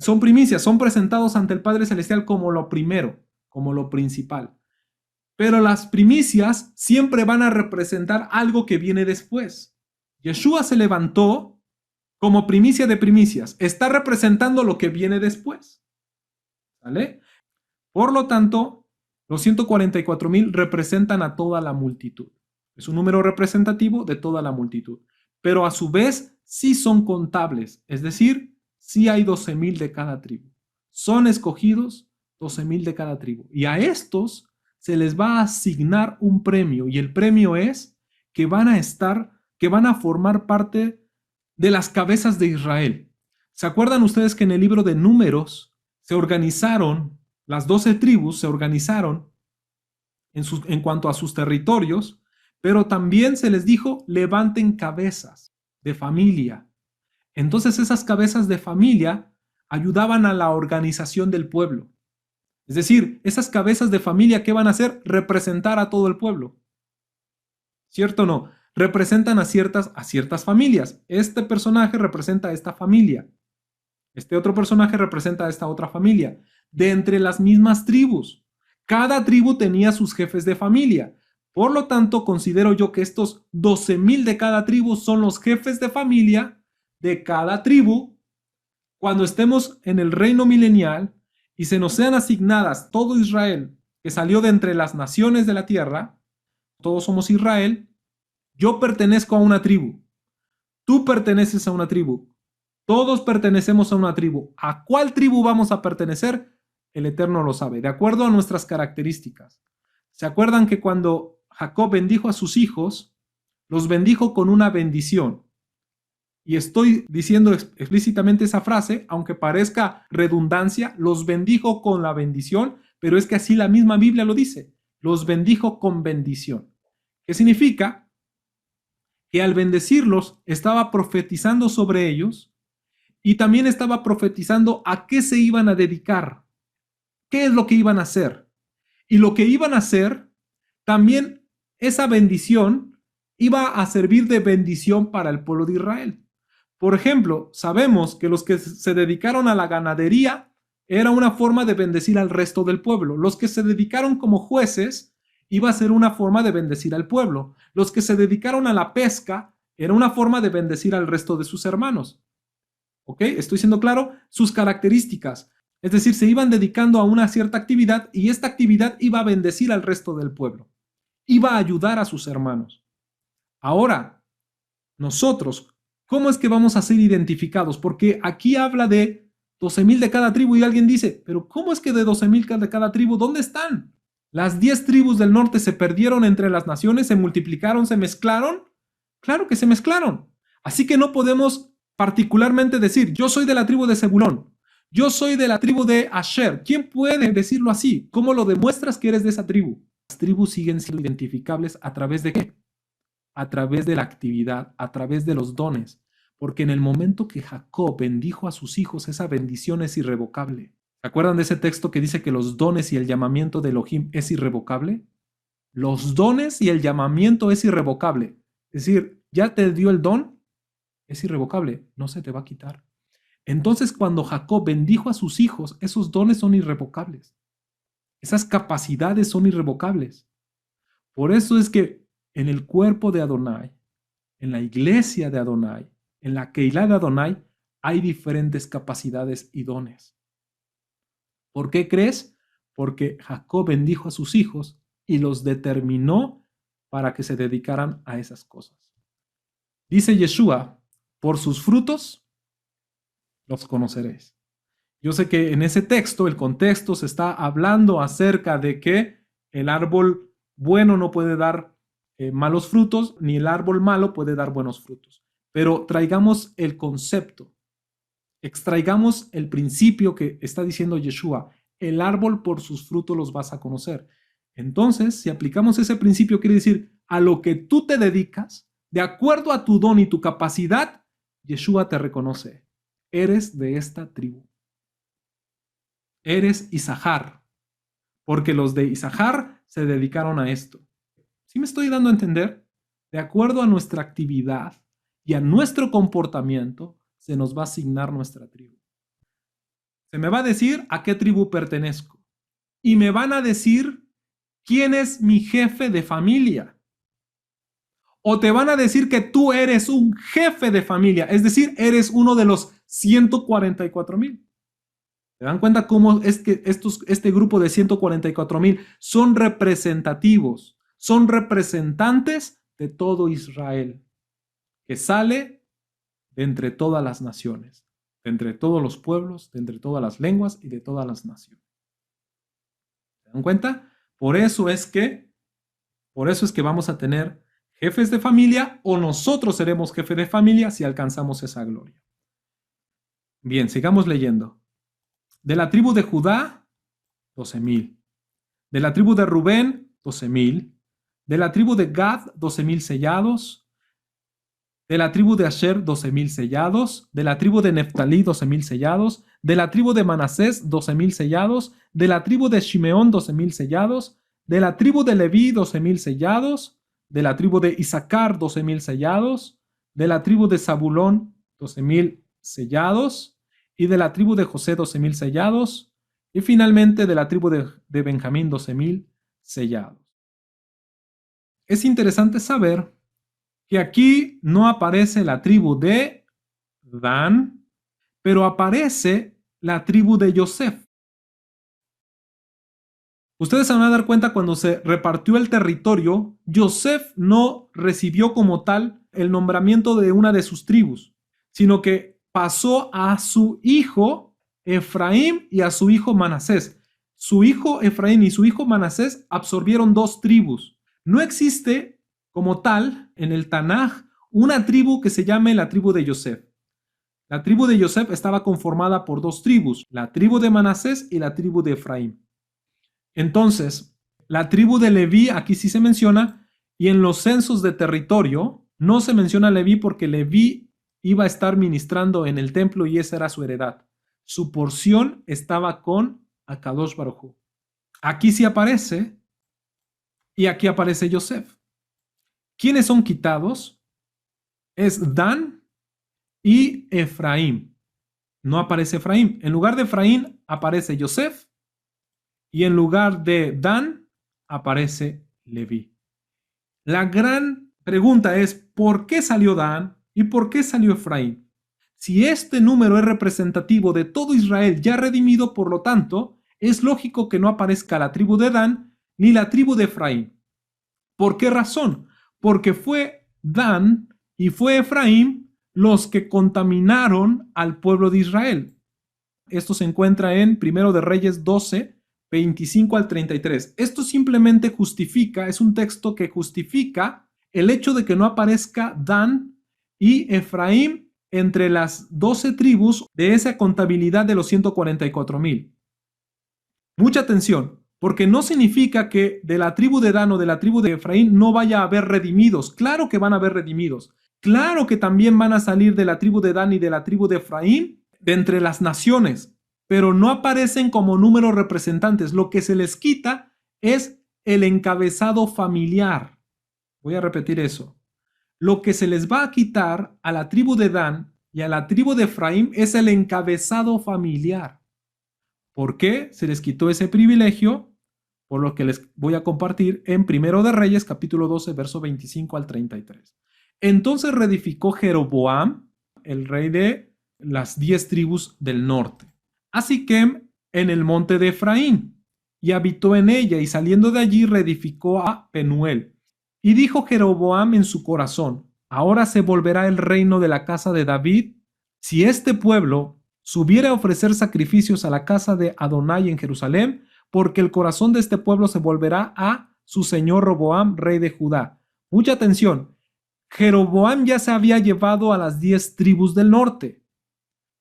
Son primicias, son presentados ante el Padre Celestial como lo primero, como lo principal. Pero las primicias siempre van a representar algo que viene después. Yeshua se levantó como primicia de primicias. Está representando lo que viene después. ¿Vale? Por lo tanto, los 144,000 representan a toda la multitud. Es un número representativo de toda la multitud. Pero a su vez, sí son contables. Es decir, sí hay 12,000 de cada tribu. Son escogidos 12,000 de cada tribu. Y a estos se les va a asignar un premio. Y el premio es que van a formar parte de las cabezas de Israel. ¿Se acuerdan ustedes que en el libro de Números se organizaron, las 12 tribus se organizaron en cuanto a sus territorios, pero también se les dijo, levanten cabezas de familia? Entonces esas cabezas de familia ayudaban a la organización del pueblo. Es decir, esas cabezas de familia, ¿qué van a hacer? Representar a todo el pueblo. ¿Cierto o no? Representan a ciertas familias. Este personaje representa a esta familia. Este otro personaje representa a esta otra familia. De entre las mismas tribus. Cada tribu tenía sus jefes de familia. Por lo tanto, considero yo que estos 12,000 de cada tribu son los jefes de familia de cada tribu. Cuando estemos en el reino milenial y se nos sean asignadas todo Israel que salió de entre las naciones de la tierra, todos somos Israel, yo pertenezco a una tribu, tú perteneces a una tribu, todos pertenecemos a una tribu. ¿A cuál tribu vamos a pertenecer? El Eterno lo sabe, de acuerdo a nuestras características. ¿Se acuerdan que cuando Jacob bendijo a sus hijos, los bendijo con una bendición? Y estoy diciendo explícitamente esa frase, aunque parezca redundancia, los bendijo con la bendición, pero es que así la misma Biblia lo dice, los bendijo con bendición. ¿Qué significa? Que al bendecirlos estaba profetizando sobre ellos y también estaba profetizando a qué se iban a dedicar, qué es lo que iban a hacer. Y lo que iban a hacer, también esa bendición iba a servir de bendición para el pueblo de Israel. Por ejemplo, sabemos que los que se dedicaron a la ganadería era una forma de bendecir al resto del pueblo. Los que se dedicaron como jueces iba a ser una forma de bendecir al pueblo. Los que se dedicaron a la pesca era una forma de bendecir al resto de sus hermanos. ¿Ok? ¿Estoy siendo claro? Sus características. Es decir, se iban dedicando a una cierta actividad y esta actividad iba a bendecir al resto del pueblo. Iba a ayudar a sus hermanos. Ahora, nosotros, ¿cómo es que vamos a ser identificados? Porque aquí habla de 12,000 de cada tribu y alguien dice, pero ¿cómo es que de 12,000 de cada tribu? ¿Dónde están? ¿Las 10 tribus del norte se perdieron entre las naciones, se multiplicaron, se mezclaron? Claro que se mezclaron. Así que no podemos particularmente decir, yo soy de la tribu de Zebulón, yo soy de la tribu de Asher. ¿Quién puede decirlo así? ¿Cómo lo demuestras que eres de esa tribu? Las tribus siguen siendo identificables ¿a través de qué? A través de la actividad, a través de los dones. Porque en el momento que Jacob bendijo a sus hijos, esa bendición es irrevocable. ¿Se acuerdan de ese texto que dice que los dones y el llamamiento de Elohim es irrevocable? Los dones y el llamamiento es irrevocable. Es decir, ya te dio el don, es irrevocable, no se te va a quitar. Entonces, cuando Jacob bendijo a sus hijos, esos dones son irrevocables. Esas capacidades son irrevocables. Por eso es que en el cuerpo de Adonai, en la iglesia de Adonai, en la Keilah de Adonai, hay diferentes capacidades y dones. ¿Por qué crees? Porque Jacob bendijo a sus hijos y los determinó para que se dedicaran a esas cosas. Dice Yeshua, por sus frutos los conoceréis. Yo sé que en ese texto, el contexto se está hablando acerca de que el árbol bueno no puede dar malos frutos, ni el árbol malo puede dar buenos frutos. Pero traigamos el concepto, extraigamos el principio que está diciendo Yeshua, el árbol por sus frutos los vas a conocer. Entonces, si aplicamos ese principio, quiere decir, a lo que tú te dedicas, de acuerdo a tu don y tu capacidad, Yeshua te reconoce. Eres de esta tribu. Eres Isahar, porque los de Isahar se dedicaron a esto. ¿Sí me estoy dando a entender? De acuerdo a nuestra actividad y a nuestro comportamiento, se nos va a asignar nuestra tribu. Se me va a decir a qué tribu pertenezco. Y me van a decir quién es mi jefe de familia. o te van a decir que tú eres un jefe de familia, es decir, eres uno de los 144,000. ¿Se dan cuenta cómo es que este grupo de 144,000 son representativos, son representantes de todo Israel, que sale de entre todas las naciones, de entre todos los pueblos, de entre todas las lenguas y de todas las naciones? ¿Se dan cuenta? Por eso es que vamos a tener jefes de familia, o nosotros seremos jefes de familia si alcanzamos esa gloria. Bien, sigamos leyendo. De la tribu de Judá, 12,000. De la tribu de Rubén, 12,000. De la tribu de Gad, 12,000 sellados. De la tribu de Asher, 12,000 sellados. De la tribu de Neftalí, 12,000 sellados. De la tribu de Manasés, 12,000 sellados. De la tribu de Shimeón, 12,000 sellados. De la tribu de Leví, 12,000 sellados. De la tribu de Isaacar, 12,000 sellados. De la tribu de Zabulón, 12,000 sellados. Y de la tribu de José, 12,000 sellados. Y finalmente de la tribu de Benjamín, 12,000 sellados. Es interesante saber que aquí no aparece la tribu de Dan, pero aparece la tribu de Yosef. Ustedes se van a dar cuenta, cuando se repartió el territorio, Yosef no recibió como tal el nombramiento de una de sus tribus, sino que pasó a su hijo Efraín y a su hijo Manasés. Su hijo Efraín y su hijo Manasés absorbieron 2 tribus. No existe como tal en el Tanaj una tribu que se llame la tribu de Yosef. La tribu de Yosef estaba conformada por 2 tribus, la tribu de Manasés y la tribu de Efraín. Entonces, la tribu de Leví aquí sí se menciona, y en los censos de territorio no se menciona Leví porque Leví iba a estar ministrando en el templo y esa era su heredad. Su porción estaba con Akadosh Baruj Hu. Aquí sí aparece, y aquí aparece Yosef. ¿Quiénes son quitados? Es Dan y Efraín. No aparece Efraín. En lugar de Efraín aparece Yosef, y en lugar de Dan aparece Leví. La gran pregunta es, ¿por qué salió Dan y por qué salió Efraín? Si este número es representativo de todo Israel ya redimido, por lo tanto, es lógico que no aparezca la tribu de Dan ni la tribu de Efraín. ¿Por qué razón? Porque fue Dan y fue Efraín los que contaminaron al pueblo de Israel. Esto se encuentra en 1 de Reyes 12, 25 al 33. Esto simplemente justifica, es un texto que justifica el hecho de que no aparezca Dan y Efraín entre las 12 tribus de esa contabilidad de los 144,000. Mucha atención, porque no significa que de la tribu de Dan o de la tribu de Efraín no vaya a haber redimidos. Claro que van a haber redimidos. Claro que también van a salir de la tribu de Dan y de la tribu de Efraín de entre las naciones, pero no aparecen como números representantes. Lo que se les quita es el encabezado familiar. Voy a repetir eso. Lo que se les va a quitar a la tribu de Dan y a la tribu de Efraín es el encabezado familiar. ¿Por qué se les quitó ese privilegio? Por lo que les voy a compartir en 1 de Reyes, capítulo 12, verso 25 al 33. Entonces reedificó Jeroboam, el rey de las 10 tribus del norte, a Siquem en el monte de Efraín, y habitó en ella, y saliendo de allí reedificó a Penuel. Y dijo Jeroboam en su corazón: ahora se volverá el reino de la casa de David, si este pueblo subiera a ofrecer sacrificios a la casa de Adonai en Jerusalén, porque el corazón de este pueblo se volverá a su señor Roboam, rey de Judá. Mucha atención. Jeroboam ya se había llevado a las 10 tribus del norte.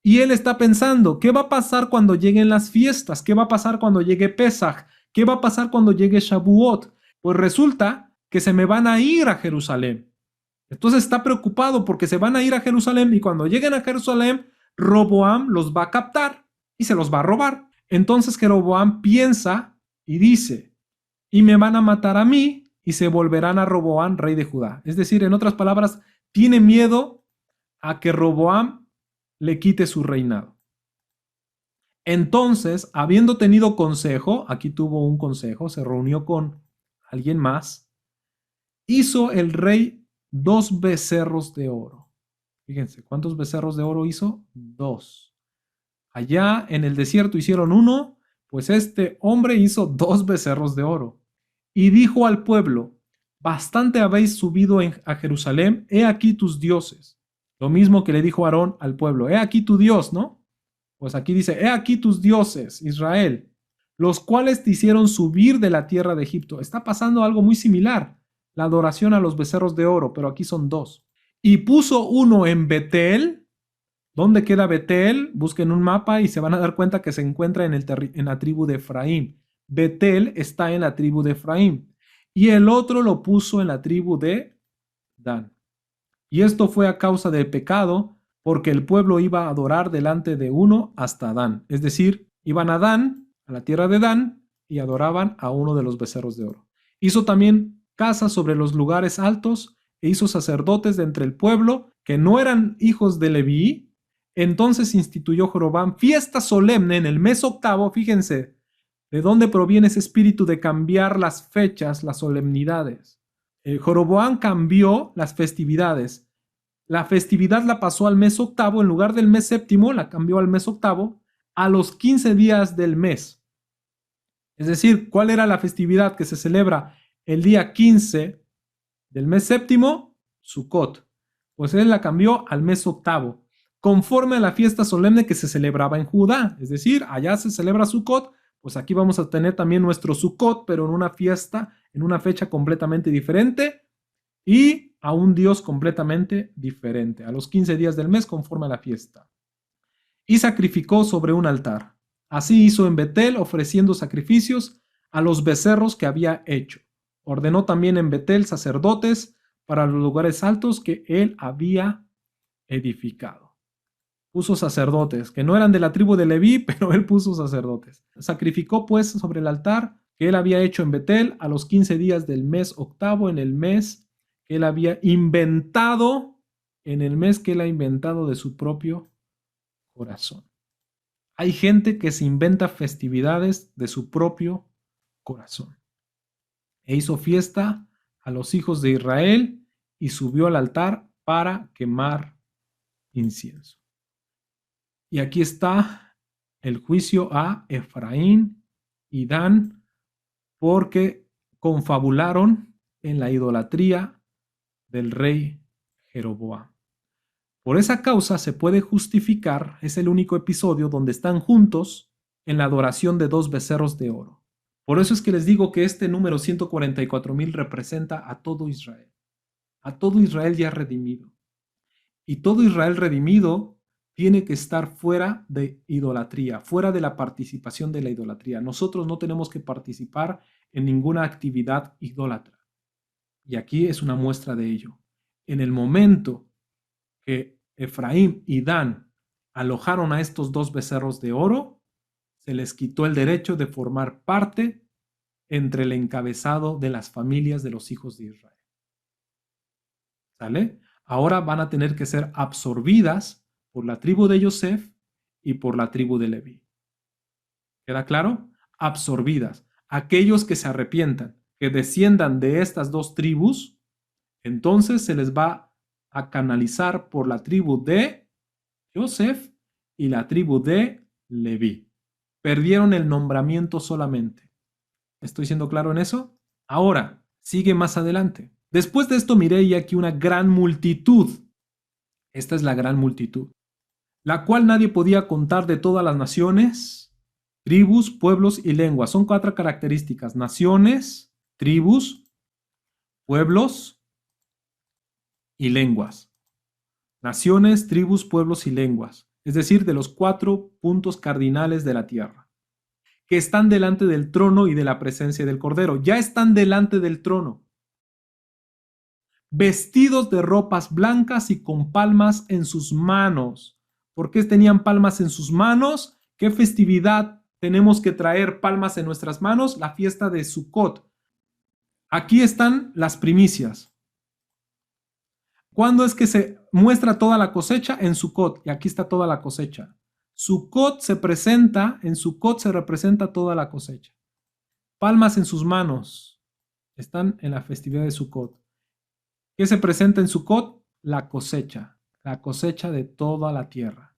Y él está pensando, ¿qué va a pasar cuando lleguen las fiestas? ¿Qué va a pasar cuando llegue Pesaj? ¿Qué va a pasar cuando llegue Shavuot? Pues resulta que se me van a ir a Jerusalén. Entonces está preocupado porque se van a ir a Jerusalén, y cuando lleguen a Jerusalén, Roboam los va a captar y se los va a robar. Entonces Jeroboam piensa y dice: y me van a matar a mí y se volverán a Roboam, rey de Judá. Es decir, en otras palabras, tiene miedo a que Roboam le quite su reinado. Entonces, habiendo tenido consejo, aquí tuvo un consejo, se reunió con alguien más, hizo el rey 2 becerros de oro. Fíjense, ¿cuántos becerros de oro hizo? 2. Allá en el desierto hicieron 1, pues este hombre hizo 2 becerros de oro. Y dijo al pueblo: bastante habéis subido a Jerusalén, he aquí tus dioses. Lo mismo que le dijo Aarón al pueblo: he aquí tu Dios, ¿no? Pues aquí dice: he aquí tus dioses, Israel, los cuales te hicieron subir de la tierra de Egipto. Está pasando algo muy similar, la adoración a los becerros de oro, pero aquí son 2. Y puso uno en Betel. ¿Dónde queda Betel? Busquen un mapa y se van a dar cuenta que se encuentra en la tribu de Efraín. Betel está en la tribu de Efraín. Y el otro lo puso en la tribu de Dan. Y esto fue a causa del pecado, porque el pueblo iba a adorar delante de uno hasta Dan. Es decir, iban a Dan, a la tierra de Dan, y adoraban a uno de los becerros de oro. Hizo también casas sobre los lugares altos, e hizo sacerdotes de entre el pueblo, que no eran hijos de Leví. Entonces instituyó Jeroboam fiesta solemne en el mes octavo. Fíjense, ¿de dónde proviene ese espíritu de cambiar las fechas, las solemnidades? Jeroboam cambió las festividades. La festividad la pasó al mes octavo, en lugar del mes séptimo, la cambió al mes octavo, a los 15 días del mes. Es decir, ¿cuál era la festividad que se celebra el día 15 del mes séptimo? Sukkot. Pues él la cambió al mes octavo, conforme a la fiesta solemne que se celebraba en Judá. Es decir, allá se celebra Sukkot, pues aquí vamos a tener también nuestro Sukkot, pero en una fiesta, en una fecha completamente diferente y a un Dios completamente diferente, a los 15 días del mes conforme a la fiesta. Y sacrificó sobre un altar. Así hizo en Betel, ofreciendo sacrificios a los becerros que había hecho. Ordenó también en Betel sacerdotes para los lugares altos que él había edificado. Puso sacerdotes, que no eran de la tribu de Leví, pero él puso sacerdotes. Sacrificó pues sobre el altar que él había hecho en Betel a los 15 días del mes octavo, en el mes que él había inventado, de su propio corazón. Hay gente que se inventa festividades de su propio corazón. E hizo fiesta a los hijos de Israel y subió al altar para quemar incienso. Y aquí está el juicio a Efraín y Dan, porque confabularon en la idolatría del rey Jeroboam. Por esa causa se puede justificar, es el único episodio donde están juntos en la adoración de 2 becerros de oro. Por eso es que les digo que este número 144,000 representa a todo Israel ya redimido. Y todo Israel redimido tiene que estar fuera de idolatría, fuera de la participación de la idolatría. Nosotros no tenemos que participar en ninguna actividad idólatra. Y aquí es una muestra de ello. En el momento que Efraín y Dan alojaron a estos 2 becerros de oro, se les quitó el derecho de formar parte entre el encabezado de las familias de los hijos de Israel. ¿Sale? Ahora van a tener que ser absorbidas por la tribu de Yosef y por la tribu de Leví. ¿Queda claro? Absorbidas. Aquellos que se arrepientan, que desciendan de estas 2 tribus, entonces se les va a canalizar por la tribu de Yosef y la tribu de Leví. Perdieron el nombramiento solamente. ¿Estoy siendo claro en eso? Ahora, sigue más adelante. Después de esto miré y aquí una gran multitud. Esta es la gran multitud, la cual nadie podía contar, de todas las naciones, tribus, pueblos y lenguas. Son 4 características: naciones, tribus, pueblos y lenguas. Naciones, tribus, pueblos y lenguas. Es decir, de los 4 puntos cardinales de la tierra, que están delante del trono y de la presencia del Cordero. Ya están delante del trono, vestidos de ropas blancas y con palmas en sus manos. ¿Por qué tenían palmas en sus manos? ¿Qué festividad tenemos que traer palmas en nuestras manos? La fiesta de Sukkot. Aquí están las primicias. ¿Cuándo es que se muestra toda la cosecha? En Sukkot. Y aquí está toda la cosecha. En Sukkot se representa toda la cosecha. Palmas en sus manos. Están en la festividad de Sukkot. ¿Qué se presenta en Sucot? La cosecha de toda la tierra.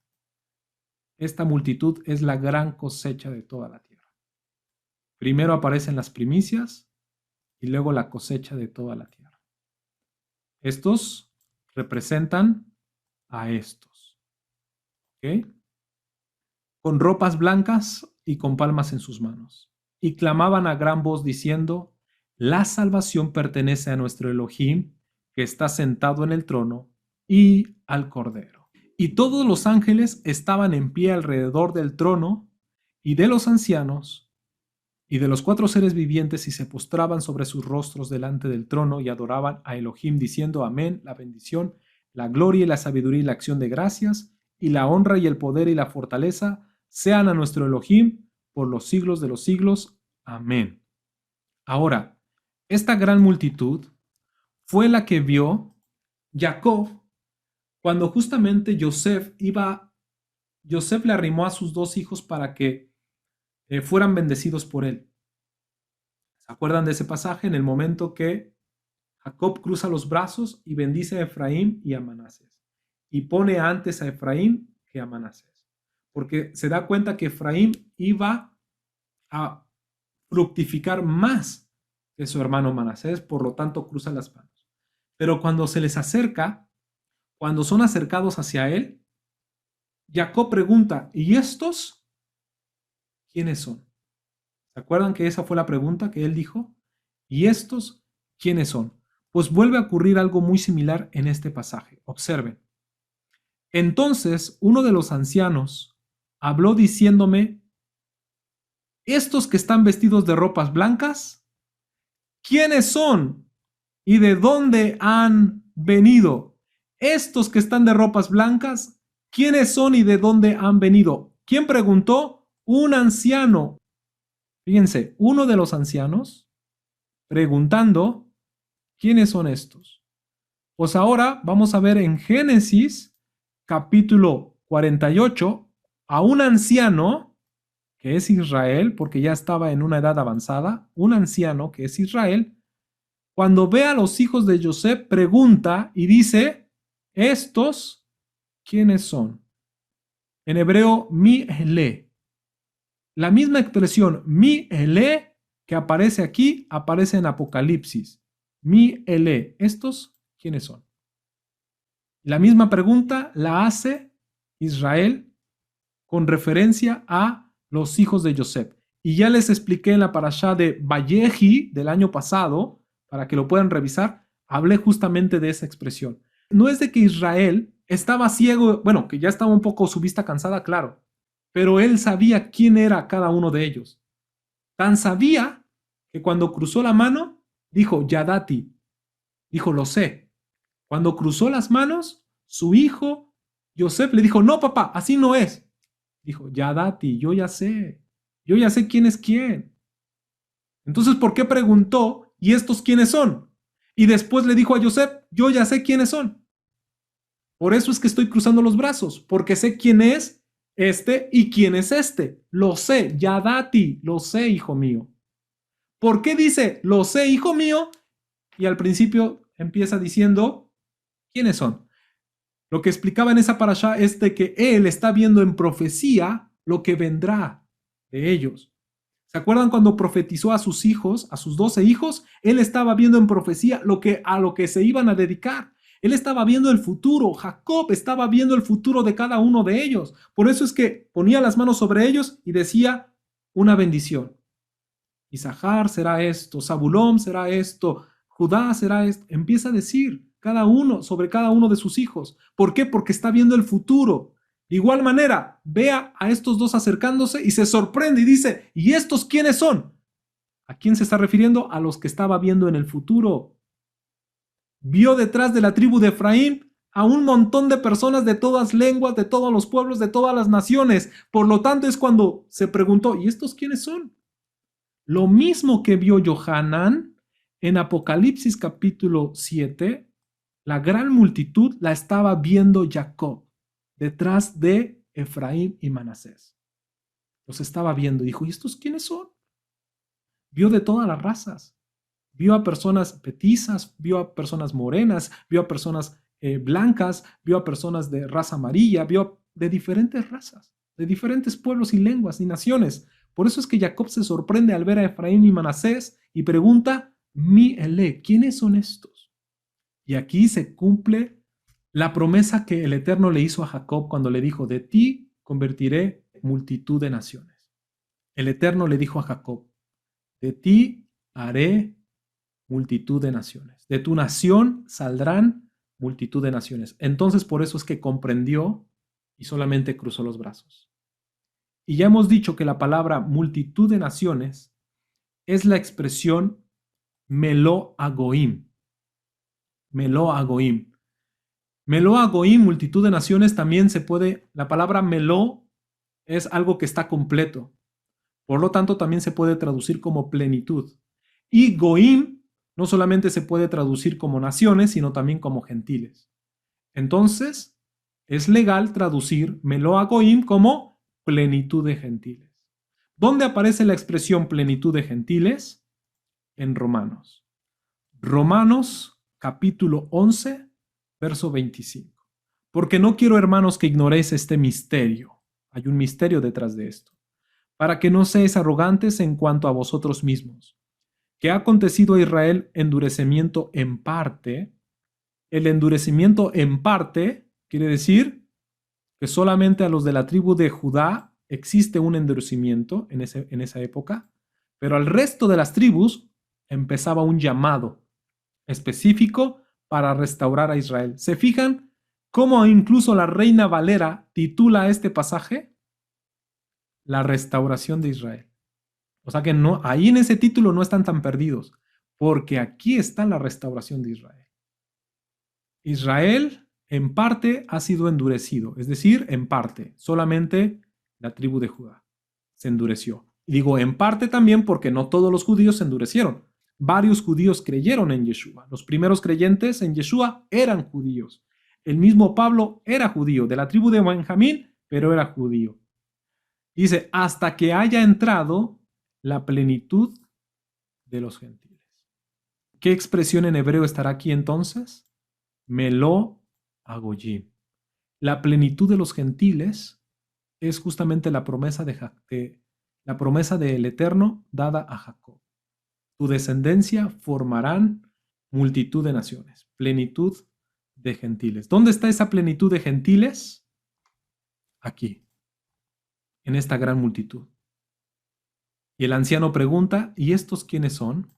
Esta multitud es la gran cosecha de toda la tierra. Primero aparecen las primicias y luego la cosecha de toda la tierra. Estos representan a estos. ¿Ok? Con ropas blancas y con palmas en sus manos. Y clamaban a gran voz diciendo: la salvación pertenece a nuestro Elohim, que está sentado en el trono, y al Cordero. Y todos los ángeles estaban en pie alrededor del trono y de los ancianos y de los 4 seres vivientes, y se postraban sobre sus rostros delante del trono y adoraban a Elohim diciendo: amén, la bendición, la gloria y la sabiduría y la acción de gracias, y la honra y el poder y la fortaleza sean a nuestro Elohim por los siglos de los siglos. Amén. Ahora, esta gran multitud fue la que vio Jacob cuando justamente Joseph le arrimó a sus 2 hijos para que fueran bendecidos por él. ¿Se acuerdan de ese pasaje? En el momento que Jacob cruza los brazos y bendice a Efraín y a Manasés, y pone antes a Efraín que a Manasés, porque se da cuenta que Efraín iba a fructificar más que su hermano Manasés, por lo tanto cruza las manos. Pero cuando se les acerca, cuando son acercados hacia él, Jacob pregunta: ¿y estos quiénes son? ¿Se acuerdan que esa fue la pregunta que él dijo? ¿Y estos quiénes son? Pues vuelve a ocurrir algo muy similar en este pasaje. Observen. Entonces uno de los ancianos habló diciéndome: estos que están vestidos de ropas blancas, ¿quiénes son? ¿Y de dónde han venido? Estos que están de ropas blancas, ¿quiénes son y de dónde han venido? ¿Quién preguntó? Un anciano. Fíjense, uno de los ancianos preguntando: ¿quiénes son estos? Pues ahora vamos a ver en Génesis capítulo 48 a un anciano que es Israel, porque ya estaba en una edad avanzada, un anciano que es Israel, cuando ve a los hijos de José, pregunta y dice: ¿estos quiénes son? En hebreo, mi-ele. La misma expresión mi-ele que aparece aquí, aparece en Apocalipsis. Mi-ele. ¿Estos quiénes son? La misma pregunta la hace Israel con referencia a los hijos de José. Y ya les expliqué en la parashá de Vayehi del año pasado, para que lo puedan revisar, hablé justamente de esa expresión. No es de que Israel estaba ciego, bueno, que ya estaba un poco su vista cansada, claro, pero él sabía quién era cada uno de ellos. Tan sabía que cuando cruzó la mano, dijo Yadati, dijo lo sé. Cuando cruzó las manos, su hijo Joseph le dijo: no, papá, así no es. Dijo: Yadati, yo ya sé quién es quién. Entonces, ¿por qué preguntó: ¿y estos quiénes son? Y después le dijo a Joseph: yo ya sé quiénes son. Por eso es que estoy cruzando los brazos, porque sé quién es este y quién es este. Lo sé, Yadati, lo sé, hijo mío. ¿Por qué dice lo sé, hijo mío? Y al principio empieza diciendo: ¿quiénes son? Lo que explicaba en esa parashá es de que él está viendo en profecía lo que vendrá de ellos. ¿Se acuerdan cuando profetizó a sus hijos, a sus 12 hijos? Él estaba viendo en profecía a lo que se iban a dedicar. Él estaba viendo el futuro. Jacob estaba viendo el futuro de cada uno de ellos. Por eso es que ponía las manos sobre ellos y decía una bendición. Isahar será esto, Zabulón será esto, Judá será esto. Empieza a decir cada uno sobre cada uno de sus hijos. ¿Por qué? Porque está viendo el futuro. De igual manera, vea a estos 2 acercándose y se sorprende y dice: ¿y estos quiénes son? ¿A quién se está refiriendo? A los que estaba viendo en el futuro. Vio detrás de la tribu de Efraín a un montón de personas de todas lenguas, de todos los pueblos, de todas las naciones. Por lo tanto, es cuando se preguntó: ¿y estos quiénes son? Lo mismo que vio Yohanan en Apocalipsis capítulo 7, la gran multitud la estaba viendo Jacob detrás de Efraín y Manasés. Los estaba viendo y dijo: ¿y estos quiénes son? Vio de todas las razas. Vio a personas petizas, vio a personas morenas, vio a personas blancas, vio a personas de raza amarilla, vio de diferentes razas, de diferentes pueblos y lenguas y naciones. Por eso es que Jacob se sorprende al ver a Efraín y Manasés y pregunta, mi Elé, ¿quiénes son estos? Y aquí se cumple la promesa que el Eterno le hizo a Jacob cuando le dijo, de ti convertiré multitud de naciones. El Eterno le dijo a Jacob, de ti haré multitud de naciones. De tu nación saldrán multitud de naciones. Entonces por eso es que comprendió y solamente cruzó los brazos. Y ya hemos dicho que la palabra multitud de naciones es la expresión Melo Agoim. Melo Agoim. Melo Agoim, multitud de naciones, también se puede, la palabra Melo es algo que está completo. Por lo tanto, también se puede traducir como plenitud. Y Goim no solamente se puede traducir como naciones, sino también como gentiles. Entonces, es legal traducir Melo Agoim como plenitud de gentiles. ¿Dónde aparece la expresión plenitud de gentiles? En Romanos. Romanos capítulo 11, verso 25. Porque no quiero, hermanos, que ignoréis este misterio. Hay un misterio detrás de esto. Para que no seáis arrogantes en cuanto a vosotros mismos. Que ha acontecido a Israel endurecimiento en parte. El endurecimiento en parte quiere decir que solamente a los de la tribu de Judá existe un endurecimiento en esa época, pero al resto de las tribus empezaba un llamado específico para restaurar a Israel. ¿Se fijan cómo incluso la Reina Valera titula este pasaje? La restauración de Israel. O sea que no, ahí en ese título no están tan perdidos, porque aquí está la restauración de Israel. Israel en parte ha sido endurecido, es decir, en parte, solamente la tribu de Judá se endureció. Y digo en parte también porque no todos los judíos se endurecieron. Varios judíos creyeron en Yeshua. Los primeros creyentes en Yeshua eran judíos. El mismo Pablo era judío, de la tribu de Benjamín, pero era judío. Dice, hasta que haya entrado la plenitud de los gentiles. ¿Qué expresión en hebreo estará aquí entonces? Melo Agoyim. La plenitud de los gentiles es justamente la promesa la promesa del Eterno dada a Jacob. Tu descendencia formarán multitud de naciones, plenitud de gentiles. ¿Dónde está esa plenitud de gentiles? Aquí, en esta gran multitud. Y el anciano pregunta, ¿y estos quiénes son?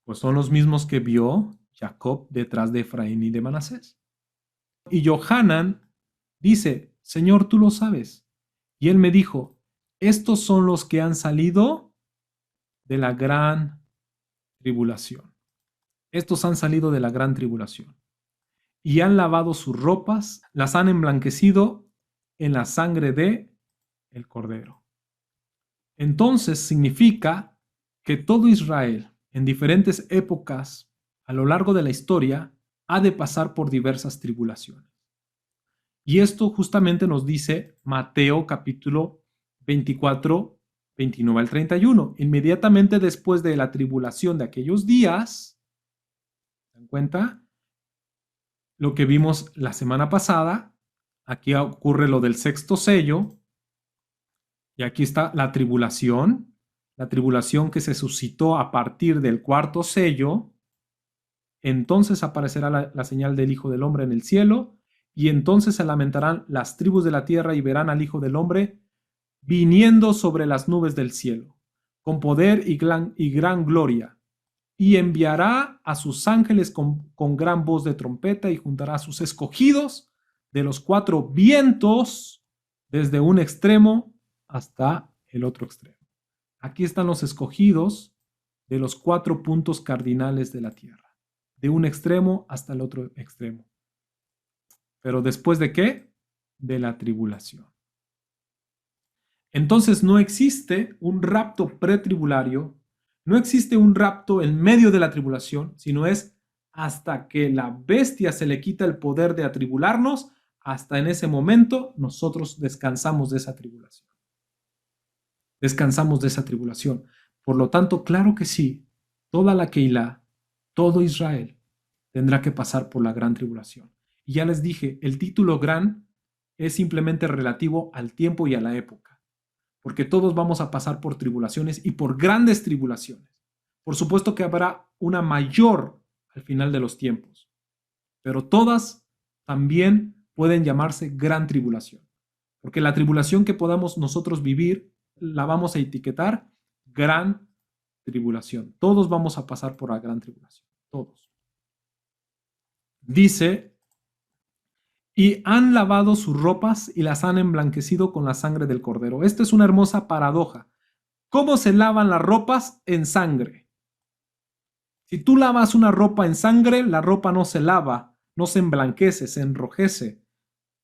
Pues son los mismos que vio Jacob detrás de Efraín y de Manasés. Y Johanan dice, Señor, tú lo sabes. Y él me dijo, estos son los que han salido de la gran tribulación. Estos han salido de la gran tribulación. Y han lavado sus ropas, las han emblanquecido en la sangre de el Cordero. Entonces significa que todo Israel, en diferentes épocas a lo largo de la historia, ha de pasar por diversas tribulaciones. Y esto justamente nos dice Mateo capítulo 24, 29 al 31. Inmediatamente después de la tribulación de aquellos días, ¿se dan cuenta? Lo que vimos la semana pasada, aquí ocurre lo del sexto sello, y aquí está la tribulación que se suscitó a partir del cuarto sello. Entonces aparecerá la señal del Hijo del Hombre en el cielo, y entonces se lamentarán las tribus de la tierra y verán al Hijo del Hombre viniendo sobre las nubes del cielo, con poder y gran gloria, y enviará a sus ángeles con gran voz de trompeta y juntará a sus escogidos de los cuatro vientos desde un extremo hasta el otro extremo. Aquí están los escogidos de los 4 puntos cardinales de la tierra, de un extremo hasta el otro extremo. ¿Pero después de qué? De la tribulación. Entonces no existe un rapto pretribulario, no existe un rapto en medio de la tribulación, sino es hasta que la bestia se le quita el poder de atribularnos, hasta en ese momento nosotros descansamos de esa tribulación. Descansamos de esa tribulación. Por lo tanto, claro que sí, toda la Keilah, todo Israel, tendrá que pasar por la gran tribulación. Y ya les dije, el título gran es simplemente relativo al tiempo y a la época, porque todos vamos a pasar por tribulaciones y por grandes tribulaciones. Por supuesto que habrá una mayor al final de los tiempos, pero todas también pueden llamarse gran tribulación, porque la tribulación que podamos nosotros vivir la vamos a etiquetar gran tribulación. Todos vamos a pasar por la gran tribulación, todos. Dice, y han lavado sus ropas y las han emblanquecido con la sangre del cordero. Esta es una hermosa paradoja. ¿Cómo se lavan las ropas? En sangre. Si tú lavas una ropa en sangre, la ropa no se lava, no se emblanquece, se enrojece,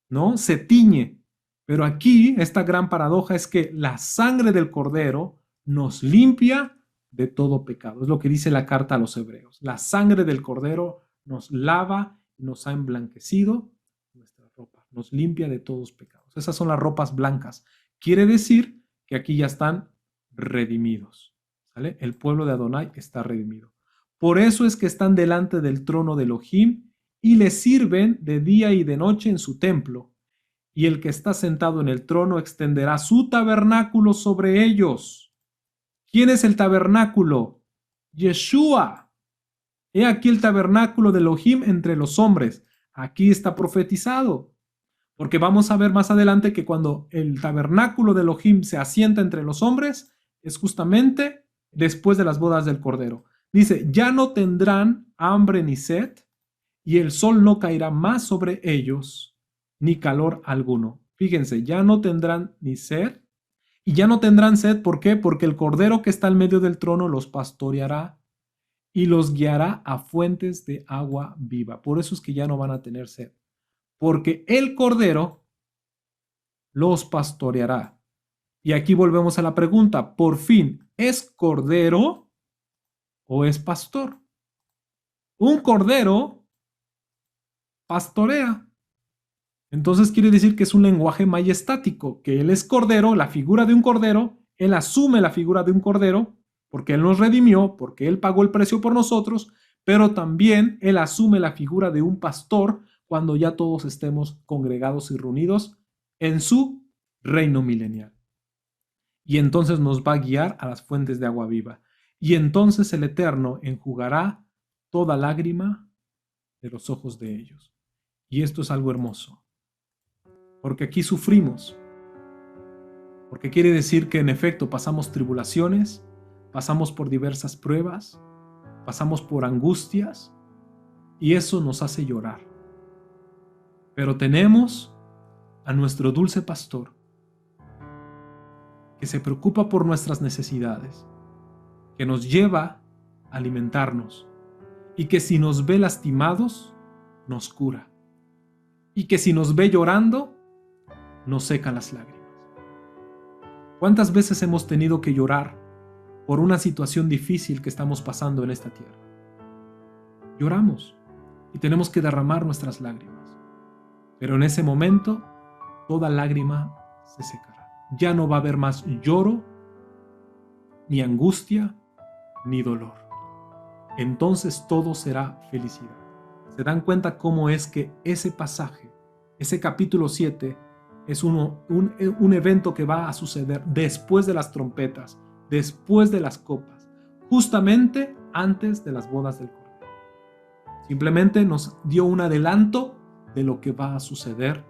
¿no? Se tiñe. Pero aquí, esta gran paradoja es que la sangre del cordero nos limpia de todo pecado. Es lo que dice la carta a los hebreos. La sangre del cordero nos lava, nos ha emblanquecido nuestra ropa, nos limpia de todos pecados. Esas son las ropas blancas. Quiere decir que aquí ya están redimidos, ¿sale? El pueblo de Adonai está redimido. Por eso es que están delante del trono de Elohim y le sirven de día y de noche en su templo. Y el que está sentado en el trono extenderá su tabernáculo sobre ellos. ¿Quién es el tabernáculo? Yeshua. He aquí el tabernáculo de Elohim entre los hombres. Aquí está profetizado. Porque vamos a ver más adelante que cuando el tabernáculo de Elohim se asienta entre los hombres, es justamente después de las bodas del Cordero. Dice, ya no tendrán hambre ni sed, y el sol no caerá más sobre ellos, ni calor alguno. Fíjense, ya no tendrán ni sed, y ya no tendrán sed, ¿por qué? Porque el Cordero que está al medio del trono los pastoreará y los guiará a fuentes de agua viva. Por eso es que ya no van a tener sed, porque el Cordero los pastoreará. Y aquí volvemos a la pregunta, por fin, ¿es Cordero o es pastor? Un cordero pastorea. Entonces quiere decir que es un lenguaje majestático, que él es cordero, la figura de un cordero, él asume la figura de un cordero, porque él nos redimió, porque él pagó el precio por nosotros, pero también él asume la figura de un pastor cuando ya todos estemos congregados y reunidos en su reino milenial. Y entonces nos va a guiar a las fuentes de agua viva. Y entonces el Eterno enjugará toda lágrima de los ojos de ellos. Y esto es algo hermoso, porque aquí sufrimos, porque quiere decir que en efecto pasamos tribulaciones, pasamos por diversas pruebas, pasamos por angustias, y eso nos hace llorar. Pero tenemos a nuestro dulce pastor, que se preocupa por nuestras necesidades, que nos lleva a alimentarnos, y que si nos ve lastimados, nos cura, y que si nos ve llorando, nos seca las lágrimas. ¿Cuántas veces hemos tenido que llorar por una situación difícil que estamos pasando en esta tierra? Lloramos y tenemos que derramar nuestras lágrimas, pero en ese momento toda lágrima se secará. Ya no va a haber más lloro, ni angustia, ni dolor. Entonces todo será felicidad. ¿Se dan cuenta cómo es que ese pasaje, ese capítulo 7, es un evento que va a suceder después de las trompetas, después de las copas, justamente antes de las bodas del Cordero? Simplemente nos dio un adelanto de lo que va a suceder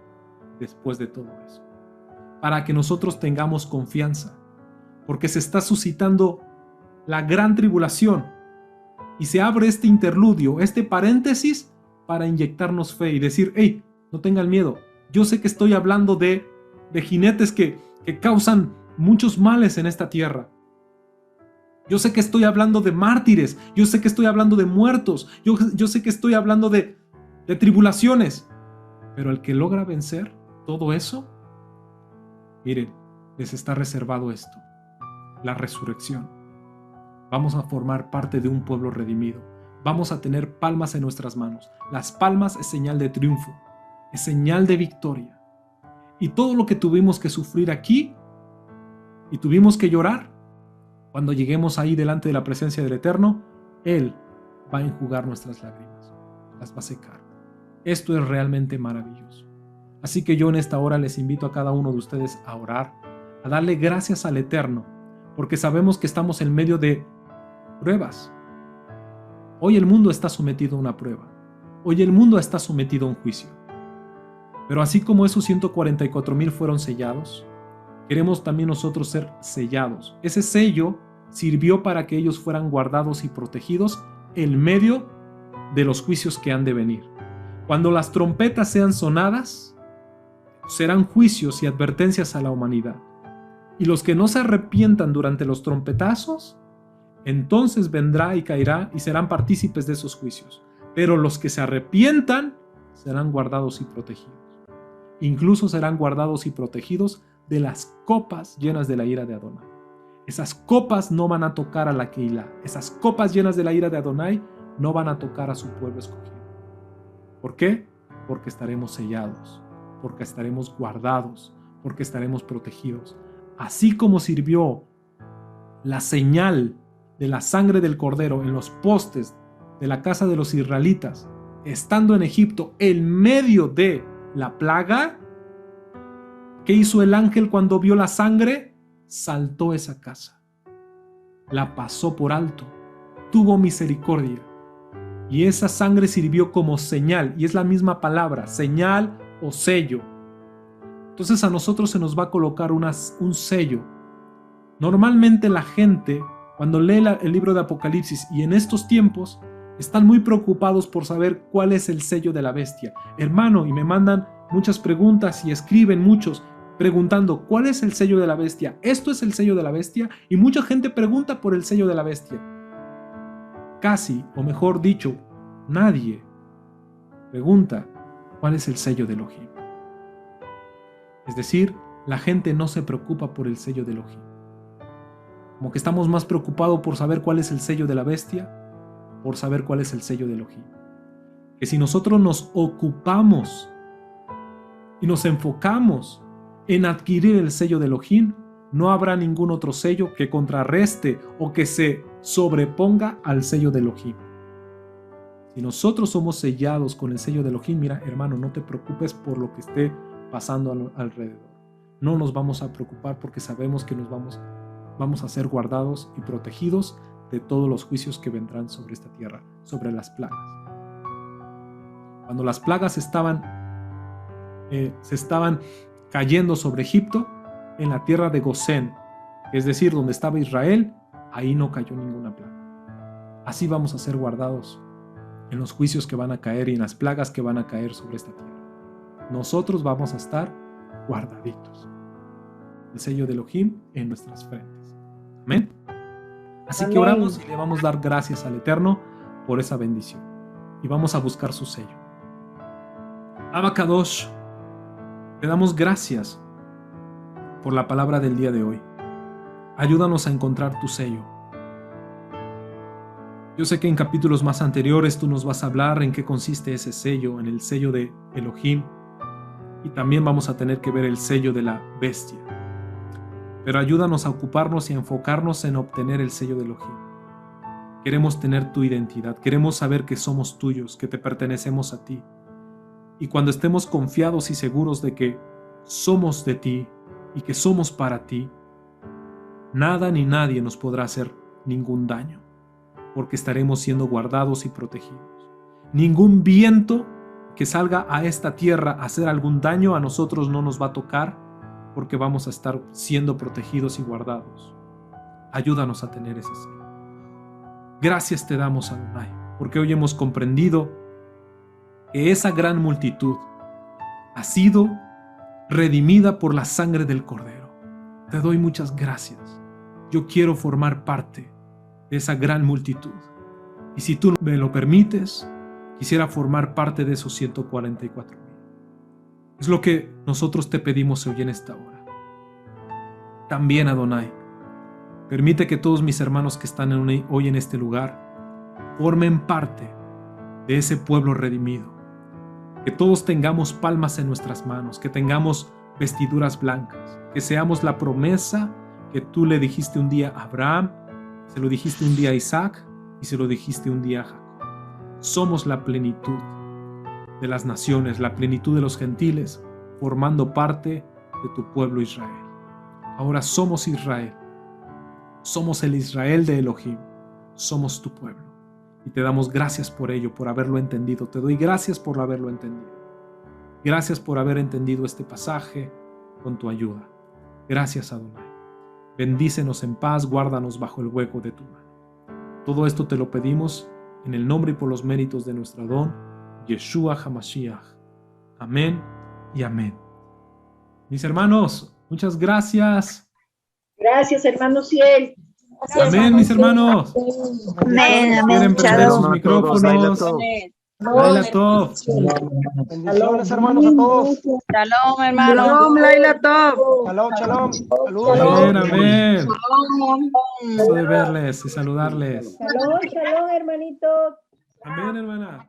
después de todo eso, para que nosotros tengamos confianza, porque se está suscitando la gran tribulación y se abre este interludio, este paréntesis, para inyectarnos fe y decir, hey, no tengan miedo, yo sé que estoy hablando de jinetes que causan muchos males en esta tierra. Yo sé que estoy hablando de mártires, yo sé que estoy hablando de muertos, yo sé que estoy hablando de tribulaciones, pero el que logra vencer todo eso, miren, les está reservado esto, la resurrección. Vamos a formar parte de un pueblo redimido. Vamos a tener palmas en nuestras manos. Las palmas es señal de triunfo, es señal de victoria. Y todo lo que tuvimos que sufrir aquí y tuvimos que llorar, cuando lleguemos ahí delante de la presencia del Eterno, Él va a enjugar nuestras lágrimas, las va a secar. Esto es realmente maravilloso. Así que yo en esta hora les invito a cada uno de ustedes a orar, a darle gracias al Eterno, porque sabemos que estamos en medio de pruebas. Hoy el mundo está sometido a una prueba. Hoy el mundo está sometido a un juicio. Pero así como esos 144,000 fueron sellados, queremos también nosotros ser sellados. Ese sello sirvió para que ellos fueran guardados y protegidos en medio de los juicios que han de venir. Cuando las trompetas sean sonadas, serán juicios y advertencias a la humanidad. Y los que no se arrepientan durante los trompetazos, entonces vendrá y caerá y serán partícipes de esos juicios. Pero los que se arrepientan serán guardados y protegidos. Incluso serán guardados y protegidos de las copas llenas de la ira de Adonai. Esas copas no van a tocar a la Keilah. Esas copas llenas de la ira de Adonai no van a tocar a su pueblo escogido. ¿Por qué? Porque estaremos sellados, porque estaremos guardados, porque estaremos protegidos. Así como sirvió la señal de la sangre del cordero en los postes de la casa de los israelitas, estando en Egipto, en medio de la plaga, ¿qué hizo el ángel cuando vio la sangre? Saltó esa casa, la pasó por alto, tuvo misericordia, y esa sangre sirvió como señal, y es la misma palabra, señal o sello. Entonces a nosotros se nos va a colocar un sello. Normalmente la gente, cuando lee el libro de Apocalipsis y en estos tiempos, están muy preocupados por saber cuál es el sello de la bestia. Hermano, y me mandan muchas preguntas y escriben muchos preguntando, ¿cuál es el sello de la bestia? ¿Esto es el sello de la bestia? Y mucha gente pregunta por el sello de la bestia. Casi, o mejor dicho, nadie pregunta cuál es el sello de Elohim. Es decir, la gente no se preocupa por el sello de Elohim. Como que estamos más preocupados por saber cuál es el sello de la bestia, por saber cuál es el sello de Elohim. Que si nosotros nos ocupamos y nos enfocamos en adquirir el sello de Elohim, no habrá ningún otro sello que contrarreste o que se sobreponga al sello de Elohim. Si nosotros somos sellados con el sello de Elohim, mira, hermano, no te preocupes por lo que esté pasando alrededor. No nos vamos a preocupar porque sabemos que vamos a ser guardados y protegidos de todos los juicios que vendrán sobre esta tierra, sobre las plagas. Cuando las plagas se estaban cayendo sobre Egipto, en la tierra de Gosén, es decir, donde estaba Israel, ahí no cayó ninguna plaga. Así vamos a ser guardados en los juicios que van a caer y en las plagas que van a caer sobre esta tierra. Nosotros vamos a estar guardaditos. El sello de Elohim en nuestras frentes. Amén. Así que oramos y le vamos a dar gracias al Eterno por esa bendición. Y vamos a buscar su sello. Abba Kadosh, te damos gracias por la palabra del día de hoy. Ayúdanos a encontrar tu sello. Yo sé que en capítulos más anteriores tú nos vas a hablar en qué consiste ese sello, en el sello de Elohim. Y también vamos a tener que ver el sello de la bestia. Pero ayúdanos a ocuparnos y a enfocarnos en obtener el sello de Elohim. Queremos tener tu identidad, queremos saber que somos tuyos, que te pertenecemos a ti. Y cuando estemos confiados y seguros de que somos de ti y que somos para ti, nada ni nadie nos podrá hacer ningún daño, porque estaremos siendo guardados y protegidos. Ningún viento que salga a esta tierra a hacer algún daño a nosotros no nos va a tocar, porque vamos a estar siendo protegidos y guardados. Ayúdanos a tener ese sello. Gracias te damos, Adonai, porque hoy hemos comprendido que esa gran multitud ha sido redimida por la sangre del Cordero. Te doy muchas gracias. Yo quiero formar parte de esa gran multitud. Y si tú me lo permites, quisiera formar parte de esos 144,000. Es lo que nosotros te pedimos hoy en esta hora. También, Adonai, permite que todos mis hermanos que están hoy en este lugar formen parte de ese pueblo redimido. Que todos tengamos palmas en nuestras manos, que tengamos vestiduras blancas, que seamos la promesa que tú le dijiste un día a Abraham, se lo dijiste un día a Isaac Y se lo dijiste un día a Jacob. Somos la plenitud de las naciones, la plenitud de los gentiles, formando parte de tu pueblo Israel. Ahora somos Israel. Somos el Israel de Elohim. Somos tu pueblo. Y te damos gracias por ello, por haberlo entendido. Te doy gracias por haberlo entendido. Gracias por haber entendido este pasaje con tu ayuda. Gracias, Adonai. Bendícenos en paz, guárdanos bajo el hueco de tu mano. Todo esto te lo pedimos en el nombre y por los méritos de nuestro Adón, Yeshua HaMashiach. Amén y amén. Mis hermanos, muchas gracias. Gracias, hermano Ciel. Amén, mis hermanos. Amén, amén. Quieren prender sus Shalom. micrófonos. Laila Tov. Bendiciones, hermanos, a todos. Shalom, hermano. Shalom, Laila Tov. Shalom, shalom. Saludos. Amén, amén. Gusto de verles y saludarles. Shalom, shalom, hermanitos. Amén, hermana.